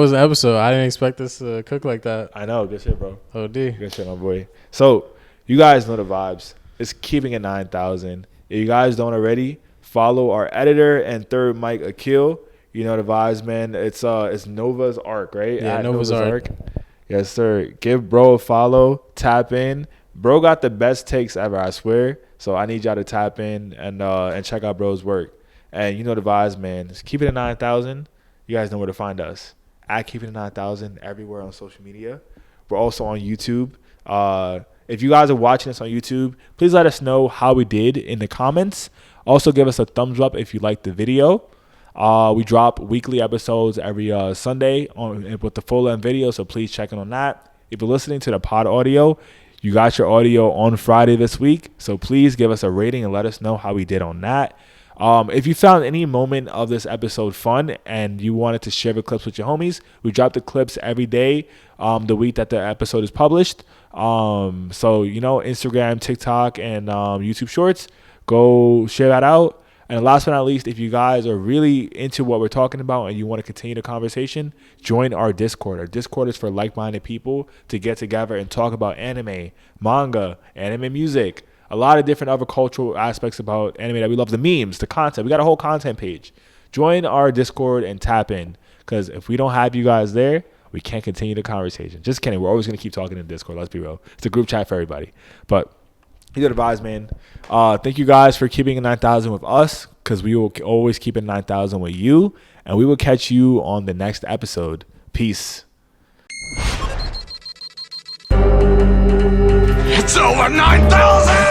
didn't expect this to cook like that. I know. Good shit, bro. OD. Good shit, my boy. So, you guys know the vibes. It's keeping it 9,000. If you guys don't already, follow our editor and third mic, Akil. You know the vibes, man. It's Nova's Arc, right? Yeah, Nova's Arc. Yes, sir. Give bro a follow. Tap in. Bro got the best takes ever, I swear. So I need y'all to tap in and check out bro's work. And you know the vibes, man. Just keep it at 9,000. You guys know where to find us. At Keep It at 9,000 everywhere on social media. We're also on YouTube. If you guys are watching us on YouTube, please let us know how we did in the comments. Also, give us a thumbs up if you liked the video. We drop weekly episodes every Sunday with the full length video, so please check in on that. If you're listening to the pod audio, you got your audio on Friday this week, so please give us a rating and let us know how we did on that. If you found any moment of this episode fun and you wanted to share the clips with your homies, we drop the clips every day the week that the episode is published. So, you know, Instagram, TikTok, and YouTube Shorts, go share that out. And last but not least, if you guys are really into what we're talking about and you want to continue the conversation, join our Discord. Our Discord is for like-minded people to get together and talk about anime, manga, anime music, a lot of different other cultural aspects about anime that we love, the memes, the content. We got a whole content page. Join our Discord and tap in, because if we don't have you guys there, we can't continue the conversation. Just kidding. We're always going to keep talking in Discord. Let's be real. It's a group chat for everybody. But you got advice, man. Thank you guys for keeping it 9,000 with us, because we will always keep it 9,000 with you. And we will catch you on the next episode. Peace. It's over 9,000!